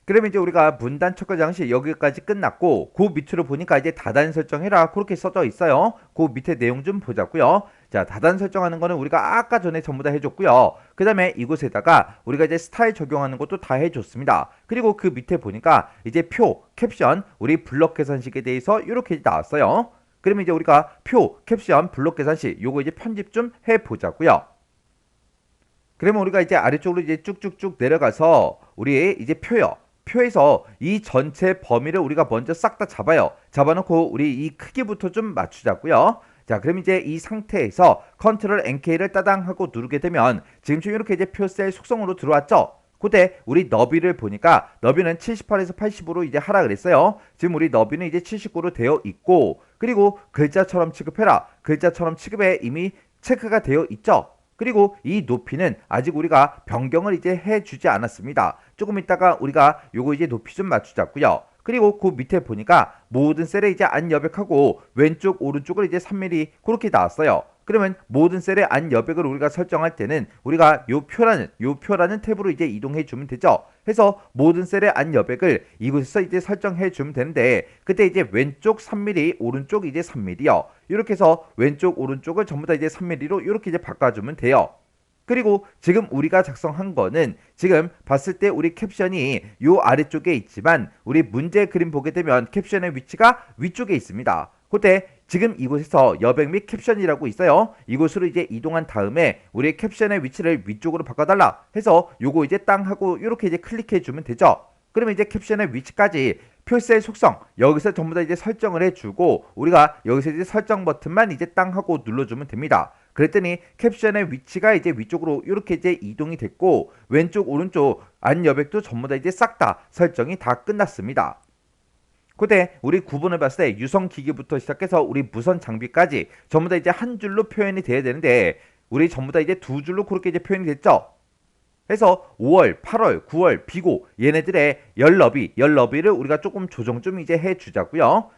그러면 이제 우리가 문단 첫 가지 장식 여기까지 끝났고 그 밑으로 보니까 이제 다단 설정해라 그렇게 써져 있어요. 그 밑에 내용 좀 보자고요. 자, 다단 설정하는 거는 우리가 아까 전에 전부 다 해줬고요. 그 다음에 이곳에다가 우리가 이제 스타일 적용하는 것도 다 해줬습니다. 그리고 그 밑에 보니까 이제 표, 캡션, 우리 블럭 계산식에 대해서 이렇게 나왔어요. 그러면 이제 우리가 표, 캡션, 블럭 계산식 요거 이제 편집 좀 해보자고요. 그러면 우리가 이제 아래쪽으로 이제 쭉쭉쭉 내려가서 우리 이제 표요. 표에서 이 전체 범위를 우리가 먼저 싹 다 잡아요. 잡아놓고 우리 이 크기부터 좀 맞추자고요. 자, 그럼 이제 이 상태에서 컨트롤 NK를 따당 하고 누르게 되면 지금처럼 이렇게 이제 표셀 속성으로 들어왔죠. 그때 우리 너비를 보니까 너비는 78에서 80으로 이제 하라 그랬어요. 지금 우리 너비는 이제 79로 되어 있고 그리고 글자처럼 취급해라. 글자처럼 취급에 이미 체크가 되어 있죠. 그리고 이 높이는 아직 우리가 변경을 이제 해주지 않았습니다. 조금 있다가 우리가 요거 이제 높이 좀 맞추자고요. 그리고 그 밑에 보니까 모든 셀에 이제 안 여백하고 왼쪽 오른쪽을 이제 3mm 그렇게 나왔어요. 그러면 모든 셀의 안 여백을 우리가 설정할 때는 우리가 요 표라는 탭으로 이제 이동해 주면 되죠. 해서 모든 셀의 안 여백을 이곳에서 이제 설정해 주면 되는데 그때 이제 왼쪽 3mm 오른쪽 이제 3mm요. 이렇게 해서 왼쪽 오른쪽을 전부 다 이제 3mm로 이렇게 이제 바꿔주면 돼요. 그리고 지금 우리가 작성한 거는 지금 봤을 때 우리 캡션이 요 아래쪽에 있지만 우리 문제 그림 보게 되면 캡션의 위치가 위쪽에 있습니다. 그때 지금 이곳에서 여백 및 캡션이라고 있어요. 이곳으로 이제 이동한 다음에 우리 캡션의 위치를 위쪽으로 바꿔달라 해서 요거 이제 땅 하고 이렇게 이제 클릭해 주면 되죠. 그러면 이제 캡션의 위치까지 표셀 속성 여기서 전부 다 이제 설정을 해주고 우리가 여기서 이제 설정 버튼만 이제 땅 하고 눌러주면 됩니다. 그랬더니 캡션의 위치가 이제 위쪽으로 이렇게 이제 이동이 됐고 왼쪽 오른쪽 안 여백도 전부 다 이제 싹 다 설정이 다 끝났습니다. 그때 우리 구분을 봤을 때 유성 기기부터 시작해서 우리 무선 장비까지 전부 다 이제 한 줄로 표현이 돼야 되는데 우리 전부 다 이제 두 줄로 그렇게 이제 표현이 됐죠. 해서 5월, 8월, 9월, 비고 얘네들의 열너비를 우리가 조금 조정 좀 이제 해주자고요.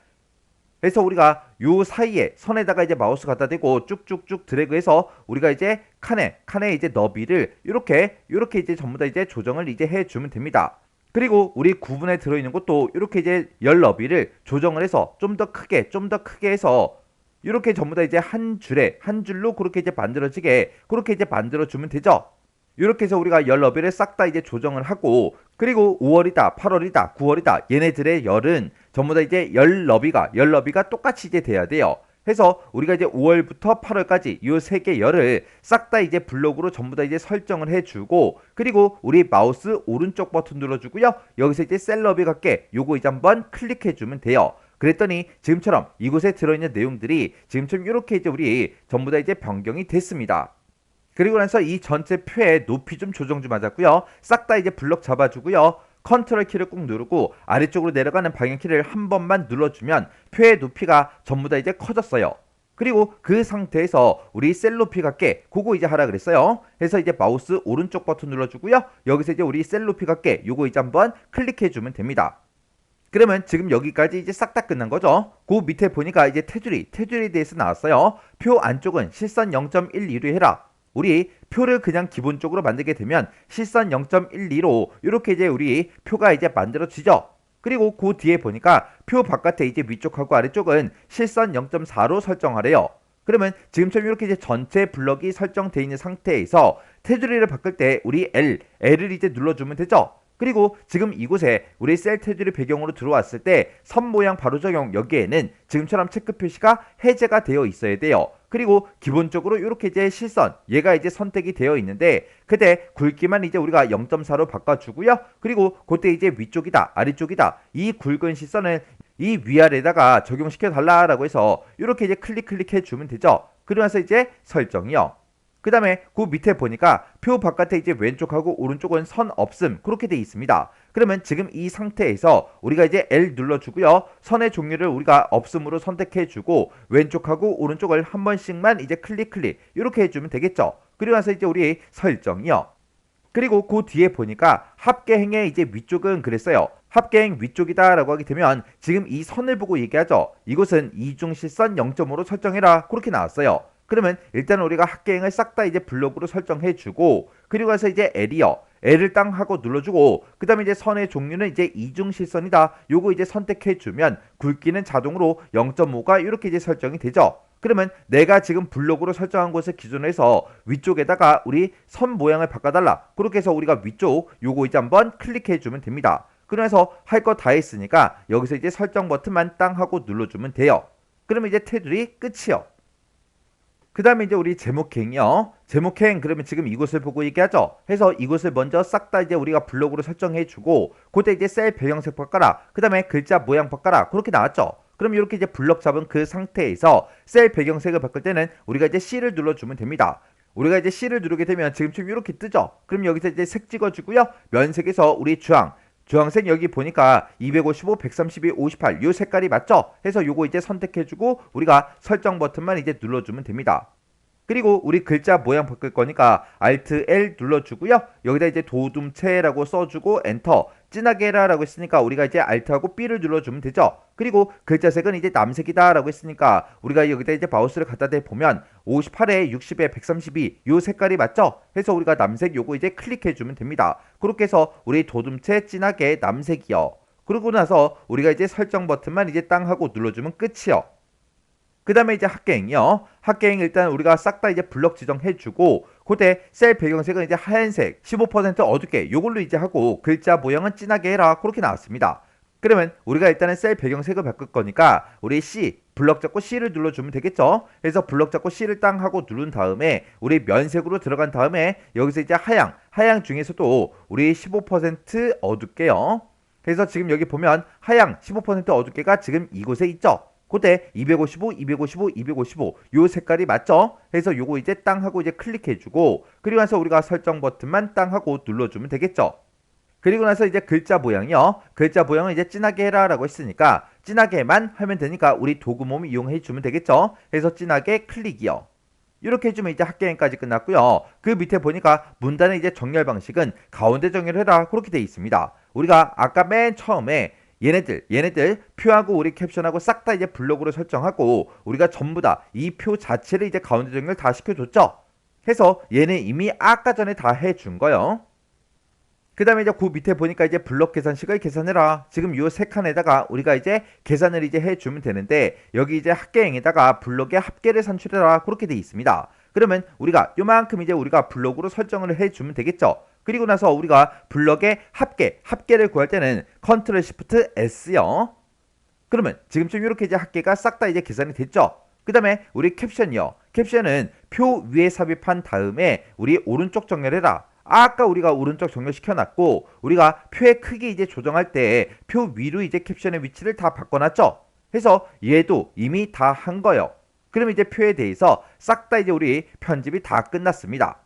그래서 우리가 요 사이에 선에다가 이제 마우스 갖다 대고 쭉쭉쭉 드래그해서 우리가 이제 칸에 이제 너비를 이렇게 이제 전부 다 이제 조정을 이제 해주면 됩니다. 그리고 우리 구분에 들어있는 것도 이렇게 이제 열 너비를 조정을 해서 좀 더 크게 해서 이렇게 전부 다 이제 한 줄로 그렇게 이제 만들어지게 그렇게 이제 만들어주면 되죠. 이렇게 해서 우리가 열 너비를 싹 다 이제 조정을 하고 그리고 5월이다, 8월이다, 9월이다 얘네들의 열은 전부 다 이제 열 너비가 똑같이 이제 돼야 돼요. 해서 우리가 이제 5월부터 8월까지 이 세 개 열을 싹 다 이제 블록으로 전부 다 이제 설정을 해주고 그리고 우리 마우스 오른쪽 버튼 눌러주고요. 여기서 이제 셀 너비 같게 요거 이제 한번 클릭해주면 돼요. 그랬더니 지금처럼 이곳에 들어있는 내용들이 지금처럼 이렇게 이제 우리 전부 다 이제 변경이 됐습니다. 그리고 나서 이 전체 표의 높이 좀 조정 좀 하자고요. 싹 다 이제 블럭 잡아주고요. 컨트롤 키를 꾹 누르고 아래쪽으로 내려가는 방향키를 한 번만 눌러주면 표의 높이가 전부 다 이제 커졌어요. 그리고 그 상태에서 우리 셀 높이 같게 그거 이제 하라 그랬어요. 그래서 이제 마우스 오른쪽 버튼 눌러주고요. 여기서 이제 우리 셀 높이 같게 요거 이제 한번 클릭해주면 됩니다. 그러면 지금 여기까지 이제 싹 다 끝난 거죠. 그 밑에 보니까 이제 테두리에 대해서 나왔어요. 표 안쪽은 실선 0.12로 해라. 우리 표를 그냥 기본적으로 만들게 되면 실선 0.12로 이렇게 이제 우리 표가 이제 만들어지죠. 그리고 그 뒤에 보니까 표 바깥에 이제 위쪽하고 아래쪽은 실선 0.4로 설정하래요. 그러면 지금처럼 이렇게 이제 전체 블럭이 설정되어 있는 상태에서 테두리를 바꿀 때 우리 L을 이제 눌러주면 되죠. 그리고 지금 이곳에 우리 셀 테두리 배경으로 들어왔을 때 선 모양 바로 적용 여기에는 지금처럼 체크 표시가 해제가 되어 있어야 돼요. 그리고 기본적으로 이렇게 이제 실선 얘가 이제 선택이 되어 있는데 그때 굵기만 이제 우리가 0.4로 바꿔주고요. 그리고 그때 이제 위쪽이다 아래쪽이다 이 굵은 실선을 이 위아래다가 적용시켜 달라라고 해서 이렇게 이제 클릭해 주면 되죠. 그러면서 이제 설정이요. 그 다음에 그 밑에 보니까 표 바깥에 이제 왼쪽하고 오른쪽은 선 없음 그렇게 돼 있습니다. 그러면 지금 이 상태에서 우리가 이제 L 눌러주고요. 선의 종류를 우리가 없음으로 선택해주고 왼쪽하고 오른쪽을 한 번씩만 이제 클릭 이렇게 해주면 되겠죠. 그리고 나서 이제 우리 설정이요. 그리고 그 뒤에 보니까 합계행의 이제 위쪽은 그랬어요. 합계행 위쪽이다 라고 하게 되면 지금 이 선을 보고 얘기하죠. 이곳은 이중실선 0.5로 설정해라 그렇게 나왔어요. 그러면 일단 우리가 합계행을 싹 다 이제 블록으로 설정해주고 그리고 나서 이제 L이요. L을 땅 하고 눌러주고 그 다음에 이제 선의 종류는 이제 이중실선이다. 요거 이제 선택해주면 굵기는 자동으로 0.5가 이렇게 이제 설정이 되죠. 그러면 내가 지금 블록으로 설정한 곳을 기준으로 해서 위쪽에다가 우리 선 모양을 바꿔달라. 그렇게 해서 우리가 위쪽 요거 이제 한번 클릭해주면 됩니다. 그래서 할 거 다 했으니까 여기서 이제 설정 버튼만 땅 하고 눌러주면 돼요. 그러면 이제 테두리 끝이요. 그 다음에 이제 우리 제목행이요. 제목행 그러면 지금 이곳을 보고 얘기하죠. 해서 이곳을 먼저 싹 다 이제 우리가 블록으로 설정해주고 그때 이제 셀 배경색 바꿔라. 그 다음에 글자 모양 바꿔라. 그렇게 나왔죠. 그럼 이렇게 이제 블럭 잡은 그 상태에서 셀 배경색을 바꿀 때는 우리가 이제 C를 눌러주면 됩니다. 우리가 이제 C를 누르게 되면 지금처럼 이렇게 뜨죠. 그럼 여기서 이제 색 찍어주고요. 면색에서 우리 주황색 여기 보니까 255, 132, 58 요 색깔이 맞죠? 해서 요거 이제 선택해주고 우리가 설정 버튼만 이제 눌러주면 됩니다. 그리고 우리 글자 모양 바꿀 거니까 Alt L 눌러주고요. 여기다 이제 도둠체라고 써주고 엔터. 진하게 해라라고 했으니까 우리가 이제 Alt하고 B를 눌러주면 되죠. 그리고 글자색은 이제 남색이다라고 했으니까 우리가 여기다 이제 마우스를 갖다 대보면 58에 60에 132 요 색깔이 맞죠? 해서 우리가 남색 요거 이제 클릭해주면 됩니다. 그렇게 해서 우리 도둠체 진하게 남색이요. 그러고 나서 우리가 이제 설정 버튼만 이제 땅 하고 눌러주면 끝이요. 그 다음에 이제 합계행이요. 합계행 일단 우리가 싹 다 이제 블럭 지정해주고 그때 셀 배경색은 이제 하얀색 15% 어둡게 요걸로 이제 하고 글자 모양은 진하게 해라 그렇게 나왔습니다. 그러면 우리가 일단은 셀 배경색을 바꿀 거니까 우리 C 블럭 잡고 C를 눌러주면 되겠죠. 그래서 블럭 잡고 C를 땅 하고 누른 다음에 우리 면색으로 들어간 다음에 여기서 이제 하양 중에서도 우리 15% 어둡게요. 그래서 지금 여기 보면 하양 15% 어둡게가 지금 이곳에 있죠. 그때 255, 255, 255 요 색깔이 맞죠? 해서 요거 이제 땅 하고 이제 클릭해주고 그리고 나서 우리가 설정 버튼만 땅 하고 눌러주면 되겠죠. 그리고 나서 이제 글자 모양이요. 글자 모양을 이제 진하게 해라라고 했으니까 진하게만 하면 되니까 우리 도구몸 이용해 주면 되겠죠. 해서 진하게 클릭이요. 이렇게 해주면 이제 합계행까지 끝났고요. 그 밑에 보니까 문단의 이제 정렬 방식은 가운데 정렬해라 그렇게 돼 있습니다. 우리가 아까 맨 처음에 얘네들 표하고 우리 캡션하고 싹 다 이제 블록으로 설정하고 우리가 전부 다 이 표 자체를 이제 가운데 정렬 다 시켜줬죠. 해서 얘는 이미 아까 전에 다 해준 거요. 그 다음에 이제 그 밑에 보니까 이제 블록 계산식을 계산해라. 지금 요 세 칸에다가 우리가 이제 계산을 이제 해주면 되는데 여기 이제 합계행에다가 블록의 합계를 산출해라 그렇게 돼 있습니다. 그러면 우리가 요만큼 이제 우리가 블록으로 설정을 해주면 되겠죠. 그리고 나서 우리가 블럭의 합계를 구할 때는 Ctrl Shift S요. 그러면 지금쯤 이렇게 이제 합계가 싹 다 이제 계산이 됐죠. 그 다음에 우리 캡션이요. 캡션은 표 위에 삽입한 다음에 우리 오른쪽 정렬해라. 아까 우리가 오른쪽 정렬 시켜놨고 우리가 표의 크기 이제 조정할 때 표 위로 이제 캡션의 위치를 다 바꿔놨죠. 해서 얘도 이미 다 한 거예요. 그럼 이제 표에 대해서 싹 다 이제 우리 편집이 다 끝났습니다.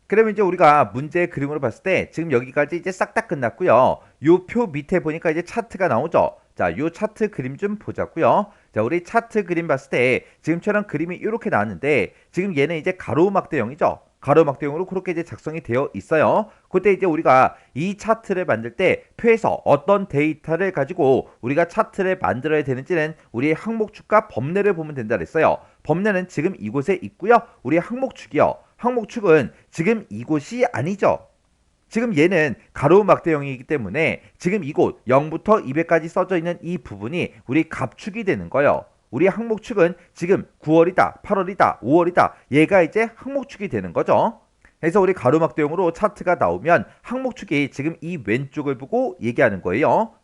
그러면 이제 우리가 문제 그림으로 봤을 때 지금 여기까지 이제 싹 다 끝났고요. 요 표 밑에 보니까 이제 차트가 나오죠. 자, 요 차트 그림 좀 보자고요. 자, 우리 차트 그림 봤을 때 지금처럼 그림이 이렇게 나왔는데 지금 얘는 이제 가로막대형이죠. 가로막대용으로 그렇게 이제 작성이 되어 있어요. 그때 이제 우리가 이 차트를 만들 때 표에서 어떤 데이터를 가지고 우리가 차트를 만들어야 되는지는 우리의 항목축과 범례를 보면 된다 그랬어요. 범례는 지금 이곳에 있고요. 우리의 항목축이요. 항목축은 지금 이곳이 아니죠. 지금 얘는 가로막대형이기 때문에 지금 이곳 0부터 200까지 써져 있는 이 부분이 우리 갑축이 되는 거예요. 우리 항목축은 지금 9월이다, 8월이다, 5월이다. 얘가 이제 항목축이 되는 거죠. 그래서 우리 가로막대형으로 차트가 나오면 항목축이 지금 이 왼쪽을 보고 얘기하는 거예요.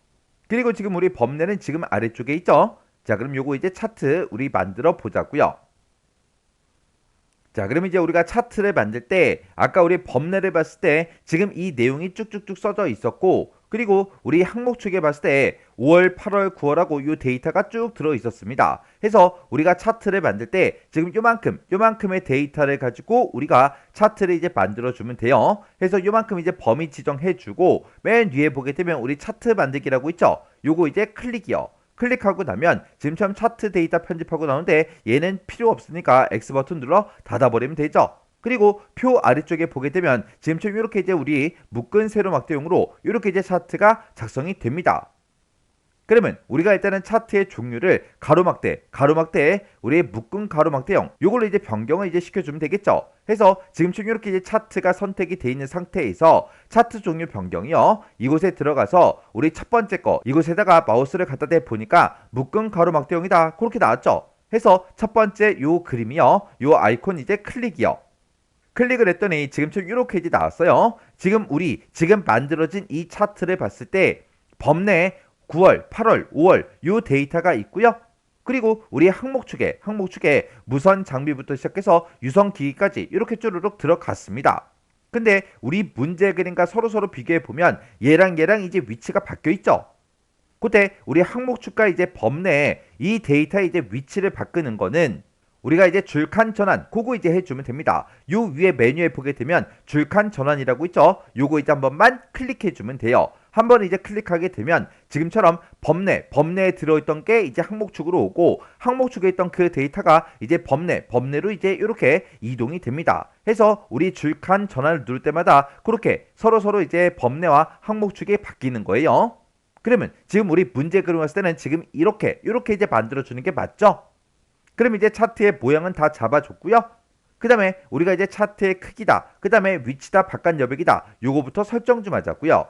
그리고 지금 우리 범례는 지금 아래쪽에 있죠. 자, 그럼 요거 이제 차트 우리 만들어 보자고요. 자, 그럼 이제 우리가 차트를 만들 때 아까 우리 범례를 봤을 때 지금 이 내용이 쭉쭉쭉 써져 있었고, 그리고 우리 항목축에 봤을 때 5월, 8월, 9월하고 이 데이터가 쭉 들어 있었습니다. 해서 우리가 차트를 만들 때 지금 요만큼의 데이터를 가지고 우리가 차트를 이제 만들어 주면 돼요. 해서 요만큼 이제 범위 지정해 주고 맨 위에 보게 되면 우리 차트 만들기라고 있죠. 요거 이제 클릭이요. 클릭하고 나면 지금처럼 차트 데이터 편집하고 나오는데 얘는 필요 없으니까 X 버튼 눌러 닫아버리면 되죠. 그리고 표 아래쪽에 보게 되면 지금처럼 이렇게 이제 우리 묶은 세로막대용으로 이렇게 이제 차트가 작성이 됩니다. 그러면 우리가 일단은 차트의 종류를 가로막대에 우리의 묶은 가로막대형 요걸로 이제 변경을 이제 시켜주면 되겠죠. 해서 지금처럼 이렇게 이제 차트가 선택이 돼 있는 상태에서 차트 종류 변경이요. 이곳에 들어가서 우리 첫 번째 거 이곳에다가 마우스를 갖다 대 보니까 묶은 가로막대형이다 그렇게 나왔죠. 해서 첫 번째 요 그림이요. 요 아이콘 이제 클릭이요. 클릭을 했더니 지금처럼 이렇게 이제 나왔어요. 지금 지금 만들어진 이 차트를 봤을 때 범내에 9월, 8월, 5월 요 데이터가 있고요. 그리고 우리 항목축에 무선 장비부터 시작해서 유성 기기까지 이렇게 쭈르륵 들어갔습니다. 근데 우리 문제 그림과 서로 비교해 보면 얘랑 이제 위치가 바뀌어 있죠. 그때 우리 항목축과 이제 범내에 이 데이터의 이제 위치를 바꾸는 거는 우리가 이제 줄칸 전환 그거 이제 해주면 됩니다. 요 위에 메뉴에 보게 되면 줄칸 전환이라고 있죠. 요거 이제 한 번만 클릭해주면 돼요. 한번 이제 클릭하게 되면 지금처럼 범내에 들어있던 게 이제 항목축으로 오고 항목축에 있던 그 데이터가 이제 범내로 이제 이렇게 이동이 됩니다. 해서 우리 줄칸 전환을 누를 때마다 그렇게 서로 이제 범내와 항목축이 바뀌는 거예요. 그러면 지금 우리 문제 그림 왔을 때는 지금 이렇게 이제 만들어주는 게 맞죠? 그럼 이제 차트의 모양은 다 잡아줬고요. 그 다음에 우리가 이제 차트의 크기다, 그 다음에 위치다, 바깥 여백이다 요거부터 설정 좀 하자고요.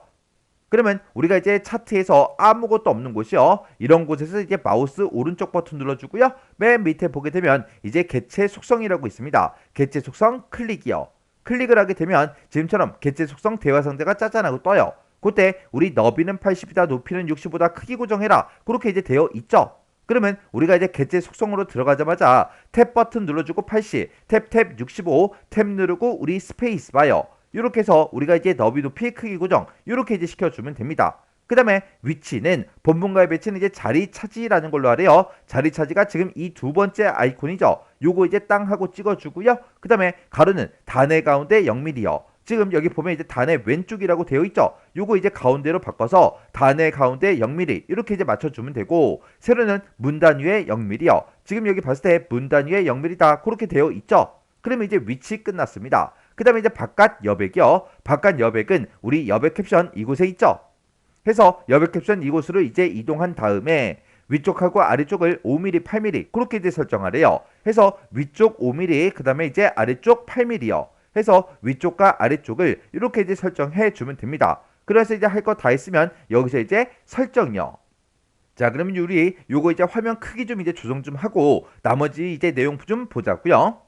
그러면 우리가 이제 차트에서 아무것도 없는 곳이요. 이런 곳에서 이제 마우스 오른쪽 버튼 눌러주고요. 맨 밑에 보게 되면 이제 개체 속성이라고 있습니다. 개체 속성 클릭이요. 클릭을 하게 되면 지금처럼 개체 속성 대화 상대가 짜잔하고 떠요. 그때 우리 너비는 80이다, 높이는 65다, 크기 고정해라. 그렇게 이제 되어 있죠. 그러면 우리가 이제 개체 속성으로 들어가자마자 탭 버튼 눌러주고 80, 탭 65, 탭 누르고 우리 스페이스 바요. 이렇게 해서 우리가 이제 너비, 높이, 크기 고정 이렇게 이제 시켜주면 됩니다. 그 다음에 위치는 본문과의 배치는 이제 자리 차지라는 걸로 하래요. 자리 차지가 지금 이 두 번째 아이콘이죠. 요거 이제 땅 하고 찍어주고요. 그 다음에 가로는 단의 가운데 0mm요. 지금 여기 보면 이제 단의 왼쪽이라고 되어 있죠. 요거 이제 가운데로 바꿔서 단의 가운데 0mm 이렇게 이제 맞춰주면 되고, 세로는 문단 위에 0mm요. 지금 여기 봤을 때 문단 위에 0mm다 그렇게 되어 있죠. 그러면 이제 위치 끝났습니다. 그 다음에 이제 바깥 여백이요. 바깥 여백은 우리 여백 캡션 이곳에 있죠. 해서 여백 캡션 이곳으로 이제 이동한 다음에 위쪽하고 아래쪽을 5mm, 8mm 그렇게 이제 설정하래요. 해서 위쪽 5mm 그 다음에 이제 아래쪽 8mm요. 해서 위쪽과 아래쪽을 이렇게 이제 설정해 주면 됩니다. 그래서 이제 할 거 다 했으면 여기서 이제 설정이요. 자, 그러면 우리 요거 이제 화면 크기 좀 이제 조정 좀 하고 나머지 이제 내용 좀 보자고요.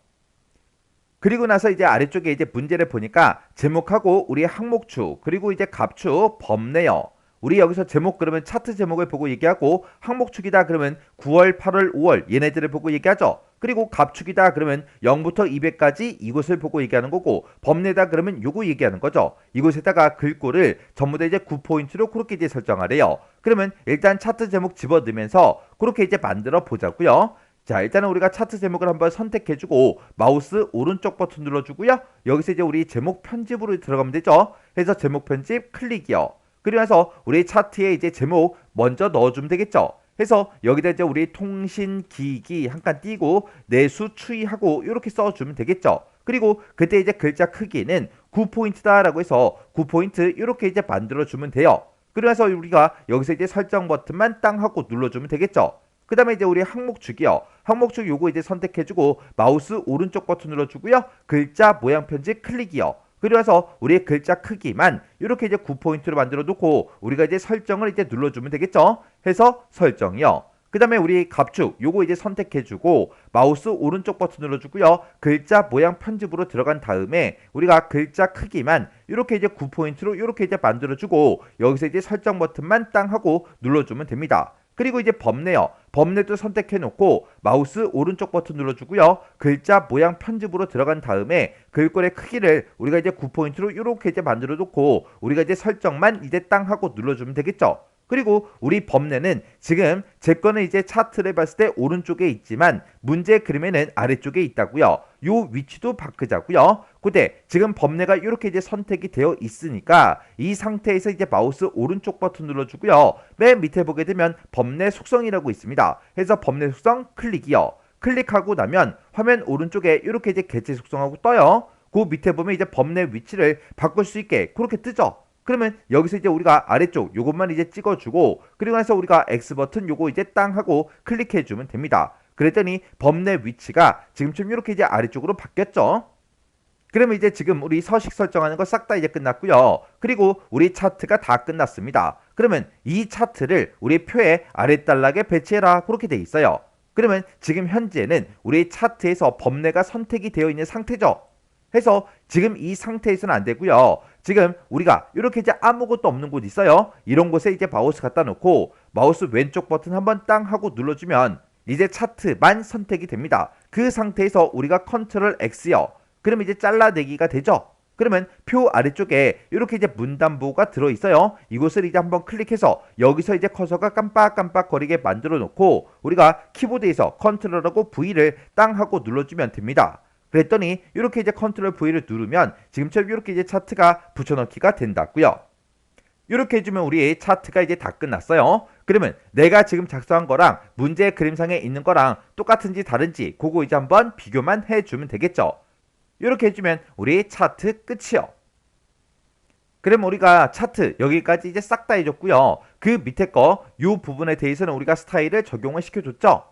그리고 나서 이제 아래쪽에 이제 문제를 보니까 제목하고 우리 항목축 그리고 이제 갑축 범례요. 우리 여기서 제목 그러면 차트 제목을 보고 얘기하고, 항목축이다 그러면 9월, 8월, 5월 얘네들을 보고 얘기하죠. 그리고 갑축이다 그러면 0부터 200까지 이곳을 보고 얘기하는 거고, 범례다 그러면 요거 얘기하는 거죠. 이곳에다가 글꼴을 전부 다 이제 9포인트로 그렇게 이제 설정하래요. 그러면 일단 차트 제목 집어넣으면서 그렇게 이제 만들어 보자고요. 자, 일단은 우리가 차트 제목을 한번 선택해주고 마우스 오른쪽 버튼 눌러주고요. 여기서 이제 우리 제목 편집으로 들어가면 되죠. 해서 제목 편집 클릭이요. 그러면서 우리 차트에 이제 제목 먼저 넣어주면 되겠죠. 해서 여기다 이제 우리 통신기기 한 칸 띄고 내수 추이하고 이렇게 써주면 되겠죠. 그리고 그때 이제 글자 크기는 9포인트다라고 해서 9포인트 이렇게 이제 만들어주면 돼요. 그래서 우리가 여기서 이제 설정 버튼만 땅 하고 눌러주면 되겠죠. 그 다음에 이제 우리 항목축이요. 항목축 요거 이제 선택해주고 마우스 오른쪽 버튼 눌러주고요. 글자 모양 편집 클릭이요. 그래서 우리의 글자 크기만 이렇게 이제 9포인트로 만들어 놓고 우리가 이제 설정을 이제 눌러주면 되겠죠. 해서 설정이요. 그 다음에 우리 갑축 요거 이제 선택해주고 마우스 오른쪽 버튼 눌러주고요. 글자 모양 편집으로 들어간 다음에 우리가 글자 크기만 이렇게 이제 9포인트로 이렇게 이제 만들어주고 여기서 이제 설정 버튼만 땅 하고 눌러주면 됩니다. 그리고 이제 범례요. 범례도 선택해놓고 마우스 오른쪽 버튼 눌러주고요. 글자 모양 편집으로 들어간 다음에 글꼴의 크기를 우리가 이제 9포인트로 이렇게 이제 만들어놓고 우리가 이제 설정만 이제 땅 하고 눌러주면 되겠죠. 그리고 우리 범례는 지금 제 거는 이제 차트를 봤을 때 오른쪽에 있지만 문제 그림에는 아래쪽에 있다고요. 요 위치도 바꾸자고요. 그때 지금 범례가 이렇게 이제 선택이 되어 있으니까 이 상태에서 이제 마우스 오른쪽 버튼 눌러주고요. 맨 밑에 보게 되면 범례 속성이라고 있습니다. 해서 범례 속성 클릭이요. 클릭하고 나면 화면 오른쪽에 이렇게 이제 개체 속성하고 떠요. 그 밑에 보면 이제 범례 위치를 바꿀 수 있게 그렇게 뜨죠. 그러면 여기서 이제 우리가 아래쪽 요것만 이제 찍어주고 그리고 나서 우리가 X 버튼 요거 이제 땅 하고 클릭해주면 됩니다. 그랬더니 범례 위치가 지금쯤 이렇게 이제 아래쪽으로 바뀌었죠. 그러면 이제 지금 우리 서식 설정하는 거 싹 다 이제 끝났고요. 그리고 우리 차트가 다 끝났습니다. 그러면 이 차트를 우리 표의 아랫단락에 배치해라 그렇게 돼 있어요. 그러면 지금 현재는 우리 차트에서 범례가 선택이 되어 있는 상태죠. 해서 지금 이 상태에서는 안 되고요. 지금 우리가 이렇게 이제 아무것도 없는 곳 있어요. 이런 곳에 이제 마우스 갖다 놓고 마우스 왼쪽 버튼 한번 땅 하고 눌러주면 이제 차트만 선택이 됩니다. 그 상태에서 우리가 컨트롤 X요. 그러면 이제 잘라내기가 되죠. 그러면 표 아래쪽에 이렇게 이제 문단부가 들어있어요. 이곳을 이제 한번 클릭해서 여기서 이제 커서가 깜빡깜빡 거리게 만들어 놓고 우리가 키보드에서 컨트롤하고 V를 땅 하고 눌러주면 됩니다. 그랬더니 이렇게 이제 컨트롤 V를 누르면 지금처럼 이렇게 이제 차트가 붙여넣기가 된다고요. 이렇게 해주면 우리 차트가 이제 다 끝났어요. 그러면 내가 지금 작성한 거랑 문제 그림상에 있는 거랑 똑같은지 다른지 그거 이제 한번 비교만 해주면 되겠죠. 이렇게 해주면 우리 차트 끝이요. 그럼 우리가 차트 여기까지 이제 싹 다 해줬고요. 그 밑에 거 이 부분에 대해서는 우리가 스타일을 적용을 시켜줬죠.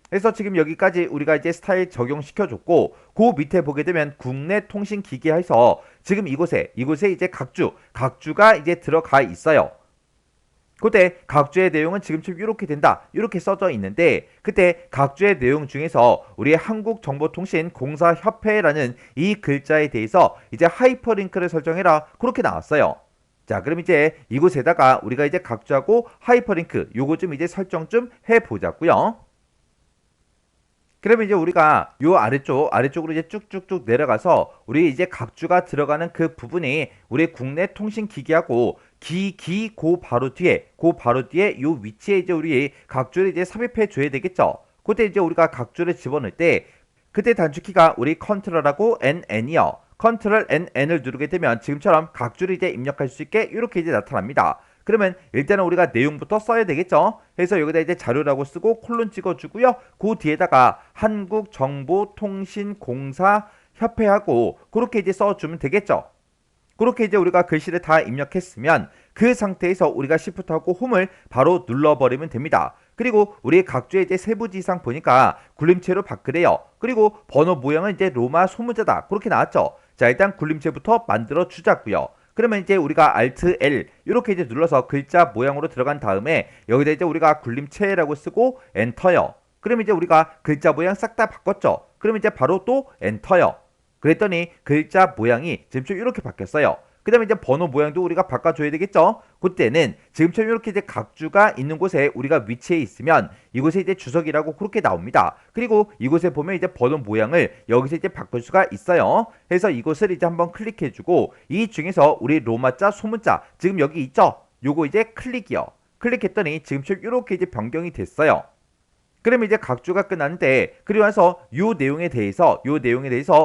그래서 지금 여기까지 우리가 이제 스타일 적용시켜줬고 그 밑에 보게 되면 국내 통신 기기에서 지금 이곳에 이제 각주가 이제 들어가 있어요. 그때 각주의 내용은 지금쯤 이렇게 된다 이렇게 써져 있는데 그때 각주의 내용 중에서 우리 한국정보통신공사협회라는 이 글자에 대해서 이제 하이퍼링크를 설정해라 그렇게 나왔어요. 자, 그럼 이제 이곳에다가 우리가 이제 각주하고 하이퍼링크 요거 좀 이제 설정 좀 해보자고요. 그러면 이제 우리가 요 아래쪽으로 이제 쭉쭉쭉 내려가서 우리 이제 각주가 들어가는 그 부분이 우리 국내 통신기기하고 고 바로 뒤에 요 위치에 이제 우리 각주를 이제 삽입해 줘야 되겠죠. 그때 이제 우리가 각주를 집어넣을 때 그때 단축키가 우리 컨트롤하고 NN이요. 컨트롤 NN을 누르게 되면 지금처럼 각주를 이제 입력할 수 있게 이렇게 이제 나타납니다. 그러면 일단은 우리가 내용부터 써야 되겠죠. 그래서 여기다 이제 자료라고 쓰고 콜론 찍어주고요. 그 뒤에다가 한국정보통신공사협회하고 그렇게 이제 써주면 되겠죠. 그렇게 이제 우리가 글씨를 다 입력했으면 그 상태에서 우리가 Shift하고 홈을 바로 눌러버리면 됩니다. 그리고 우리 각주의 이제 세부지상 보니까 굴림체로 바꾸래요. 그리고 번호 모양은 이제 로마 소문자다 그렇게 나왔죠. 자, 일단 굴림체부터 만들어 주자고요. 그러면 이제 우리가 Alt L 이렇게 이제 눌러서 글자 모양으로 들어간 다음에 여기다 이제 우리가 굴림체라고 쓰고 엔터요. 그러면 이제 우리가 글자 모양 싹 다 바꿨죠. 그러면 이제 바로 또 엔터요. 그랬더니 글자 모양이 지금 이렇게 바뀌었어요. 그 다음에 이제 번호 모양도 우리가 바꿔줘야 되겠죠. 그때는 지금처럼 이렇게 이제 각주가 있는 곳에 우리가 위치해 있으면 이곳에 이제 주석이라고 그렇게 나옵니다. 그리고 이곳에 보면 이제 번호 모양을 여기서 이제 바꿀 수가 있어요. 그래서 이곳을 이제 한번 클릭해주고 이 중에서 우리 로마자, 소문자 지금 여기 있죠. 요거 이제 클릭이요. 클릭했더니 지금처럼 이렇게 이제 변경이 됐어요. 그러면 이제 각주가 끝났는데 그리고 나서 요 내용에 대해서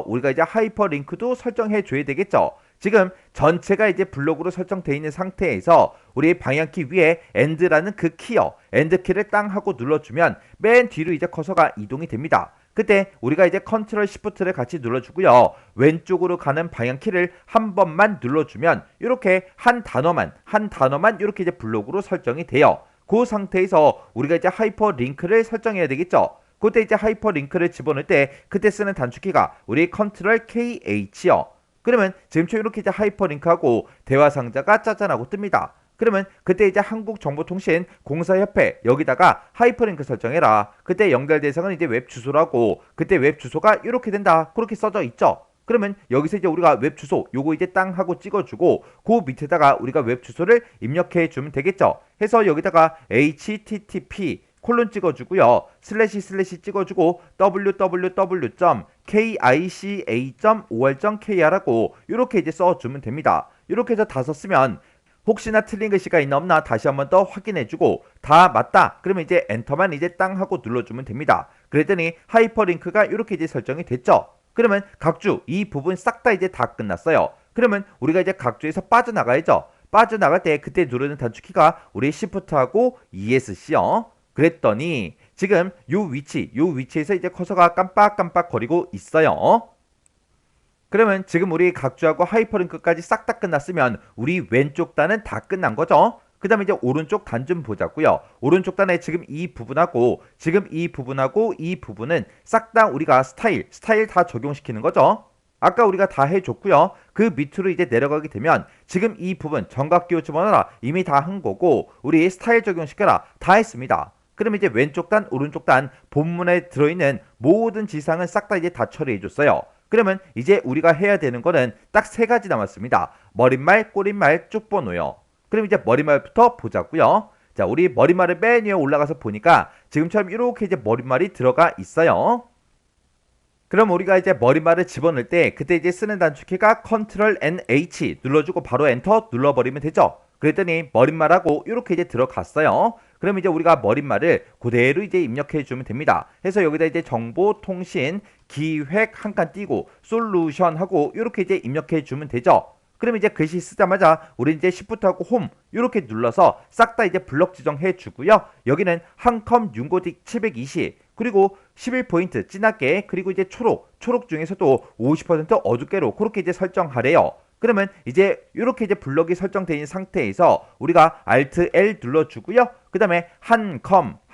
우리가 이제 하이퍼링크도 설정해 줘야 되겠죠. 지금 전체가 이제 블록으로 설정되어 있는 상태에서 우리 방향키 위에 end라는 그 키요. end 키를 땅 하고 눌러주면 맨 뒤로 이제 커서가 이동이 됩니다. 그때 우리가 이제 컨트롤 시프트를 같이 눌러주고요. 왼쪽으로 가는 방향키를 한 번만 눌러주면 이렇게 한 단어만 이렇게 이제 블록으로 설정이 돼요. 그 상태에서 우리가 이제 하이퍼링크를 설정해야 되겠죠. 그때 이제 하이퍼링크를 집어넣을 때 그때 쓰는 단축키가 우리 컨트롤 KH요. 그러면 지금처럼 이렇게 이제 하이퍼링크하고 대화 상자가 짜잔하고 뜹니다. 그러면 그때 이제 한국정보통신공사협회 여기다가 하이퍼링크 설정해라. 그때 연결 대상은 이제 웹 주소라고 그때 웹 주소가 이렇게 된다. 그렇게 써져 있죠. 그러면 여기서 이제 우리가 웹 주소 요거 이제 땅 하고 찍어주고 그 밑에다가 우리가 웹 주소를 입력해 주면 되겠죠. 해서 여기다가 http 콜론 찍어주고요. 슬래시 찍어주고 www.kica.ol.kr하고 이렇게 이제 써주면 됩니다. 이렇게 해서 다 썼으면 혹시나 틀린 글씨가 있나 없나 다시 한번 더 확인해주고 다 맞다 그러면 이제 엔터만 이제 땅 하고 눌러주면 됩니다. 그랬더니 하이퍼링크가 이렇게 이제 설정이 됐죠. 그러면 각주 이 부분 싹 다 이제 다 끝났어요. 그러면 우리가 이제 각주에서 빠져나가야죠. 빠져나갈 때 그때 누르는 단축키가 우리 Shift하고 ESC요. 그랬더니 지금 요 위치에서 이제 커서가 깜빡깜빡 거리고 있어요. 그러면 지금 우리 각주하고 하이퍼링크까지 싹 다 끝났으면 우리 왼쪽 단은 다 끝난 거죠. 그 다음에 이제 오른쪽 단 좀 보자고요. 오른쪽 단에 지금 이 부분하고 이 부분은 싹 다 우리가 스타일 다 적용시키는 거죠. 아까 우리가 다 해줬고요. 그 밑으로 이제 내려가게 되면 지금 이 부분 정각기호 집어넣어라 이미 다 한 거고 우리 스타일 적용시켜라 다 했습니다. 그러면 이제 왼쪽 단 오른쪽 단 본문에 들어있는 모든 지상은 싹 다 이제 다 처리해줬어요. 그러면 이제 우리가 해야 되는 거는 딱 세 가지 남았습니다. 머릿말, 꼬릿말, 쪽번호요. 그럼 이제 머릿말부터 보자고요. 자, 우리 머릿말을 맨 위에 올라가서 보니까 지금처럼 이렇게 이제 머릿말이 들어가 있어요. 그럼 우리가 이제 머릿말을 집어넣을 때 그때 이제 쓰는 단축키가 컨트롤 NH 눌러주고 바로 엔터 눌러버리면 되죠. 그랬더니 머릿말하고 이렇게 이제 들어갔어요. 그럼 이제 우리가 머릿말을 그대로 이제 입력해 주면 됩니다. 해서 여기다 이제 정보통신 기획 한 칸 띄고 솔루션 하고 이렇게 이제 입력해 주면 되죠. 그럼 이제 글씨 쓰자마자 우리 이제 Shift하고 홈 이렇게 눌러서 싹 다 이제 블럭 지정해 주고요. 여기는 한컴 윤고딕 720 그리고 11포인트 진하게 그리고 이제 초록 중에서도 50% 어둡게로 그렇게 이제 설정하래요. 그러면 이제 이렇게 이제 블럭이 설정되어 있는 상태에서 우리가 Alt L 눌러주고요. 그 다음에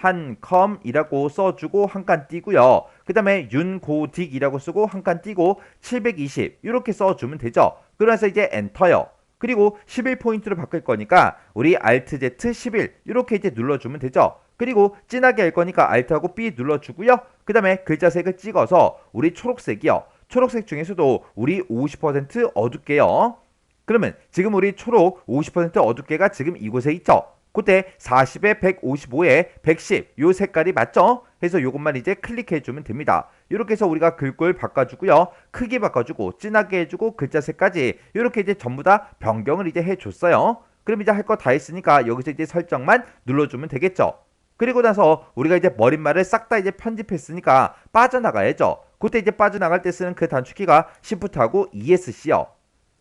한컴이라고 써주고 한 칸 띄고요. 그 다음에 윤고딕이라고 쓰고 한 칸 띄고 720 이렇게 써주면 되죠. 그래서 이제 엔터요. 그리고 11포인트로 바꿀 거니까 우리 Alt Z 11 이렇게 이제 눌러주면 되죠. 그리고 진하게 할 거니까 Alt하고 B 눌러주고요. 그 다음에 글자색을 찍어서 우리 초록색이요. 초록색 중에서도 우리 50% 어둡게요. 그러면 지금 우리 초록 50% 어둡게가 지금 이곳에 있죠. 그때 40에 155에 110 요 색깔이 맞죠? 해서 요것만 이제 클릭해주면 됩니다. 이렇게 해서 우리가 글꼴 바꿔주고요. 크기 바꿔주고 진하게 해주고 글자 색까지 이렇게 이제 전부 다 변경을 이제 해줬어요. 그럼 이제 할 거 다 했으니까 여기서 이제 설정만 눌러주면 되겠죠. 그리고 나서 우리가 이제 머릿말을 싹 다 이제 편집했으니까 빠져나가야죠. 그때 이제 빠져나갈 때 쓰는 그 단축키가 Shift하고 ESC요.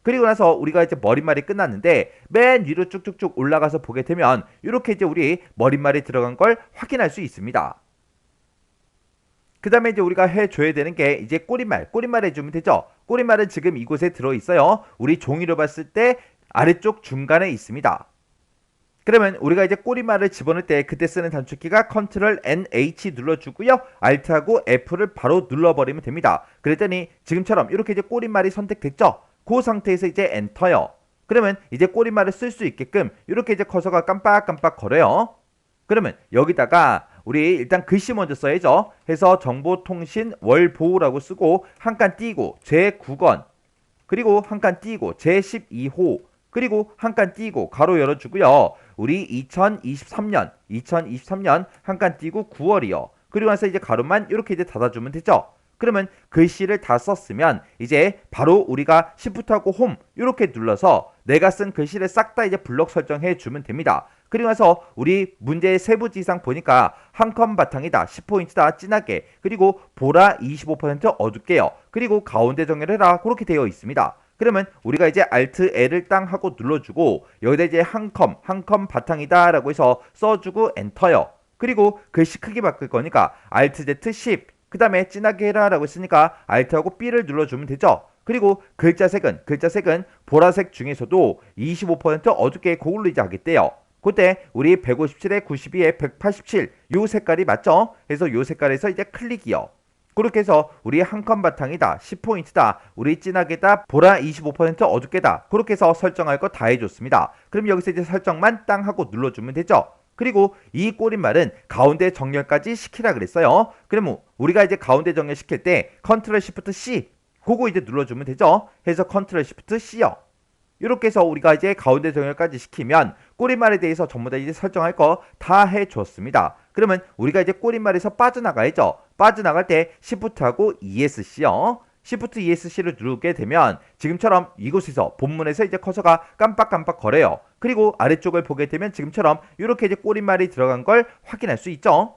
그리고 나서 우리가 이제 머릿말이 끝났는데 맨 위로 쭉쭉쭉 올라가서 보게 되면 이렇게 이제 우리 머릿말이 들어간 걸 확인할 수 있습니다. 그 다음에 이제 우리가 해줘야 되는 게 이제 꼬릿말 해주면 되죠. 꼬릿말은 지금 이곳에 들어있어요. 우리 종이로 봤을 때 아래쪽 중간에 있습니다. 그러면 우리가 이제 꼬리말을 집어넣을 때 그때 쓰는 단축키가 컨트롤 NH 눌러주고요. Alt하고 F를 바로 눌러버리면 됩니다. 그랬더니 지금처럼 이렇게 이제 꼬리말이 선택됐죠. 그 상태에서 이제 엔터요. 그러면 이제 꼬리말을 쓸 수 있게끔 이렇게 이제 커서가 깜빡깜빡 거려요. 그러면 여기다가 우리 일단 글씨 먼저 써야죠. 해서 정보통신 월보호라고 쓰고 한 칸 띄고 제9권 그리고 한 칸 띄고 제12호 그리고 한 칸 띄고 가로 열어주고요. 우리 2023년 한 칸 띄고 9월이요. 그리고 나서 이제 가로만 이렇게 이제 닫아주면 되죠. 그러면 글씨를 다 썼으면 이제 바로 우리가 Shift하고 홈 이렇게 눌러서 내가 쓴 글씨를 싹 다 이제 블럭 설정해 주면 됩니다. 그리고 나서 우리 문제의 세부 지상 보니까 한 컴 바탕이다 10포인트다 진하게 그리고 보라 25% 어둡게요. 그리고 가운데 정렬을 해라 그렇게 되어 있습니다. 그러면 우리가 이제 Alt L을 땅 하고 눌러주고 여기다 이제 한 컴 바탕이다 라고 해서 써주고 엔터요. 그리고 글씨 크기 바꿀 거니까 Alt Z 10 그 다음에 진하게 해라 라고 했으니까 Alt하고 B를 눌러주면 되죠. 그리고 글자색은 보라색 중에서도 25% 어둡게 그걸로 이제 하겠대요. 그때 우리 157에 92에 187 요 색깔이 맞죠? 그래서 요 색깔에서 이제 클릭이요. 그렇게 해서 우리 한 칸 바탕이다 10포인트다 우리 진하게다 보라 25% 어둡게다 그렇게 해서 설정할 거 다 해줬습니다. 그럼 여기서 이제 설정만 땅 하고 눌러주면 되죠. 그리고 이 꼬릿말은 가운데 정렬까지 시키라 그랬어요. 그러면 우리가 이제 가운데 정렬 시킬 때 컨트롤 시프트 C 그거 이제 눌러주면 되죠. 해서 컨트롤 시프트 C요. 이렇게 해서 우리가 이제 가운데 정렬까지 시키면 꼬릿말에 대해서 전부 다 이제 설정할 거 다 해줬습니다. 그러면 우리가 이제 꼬릿말에서 빠져나가야죠. 빠져나갈 때 Shift하고 ESC요. Shift ESC를 누르게 되면 지금처럼 이곳에서 본문에서 이제 커서가 깜빡깜빡 거려요. 그리고 아래쪽을 보게 되면 지금처럼 이렇게 이제 꼬릿말이 들어간 걸 확인할 수 있죠.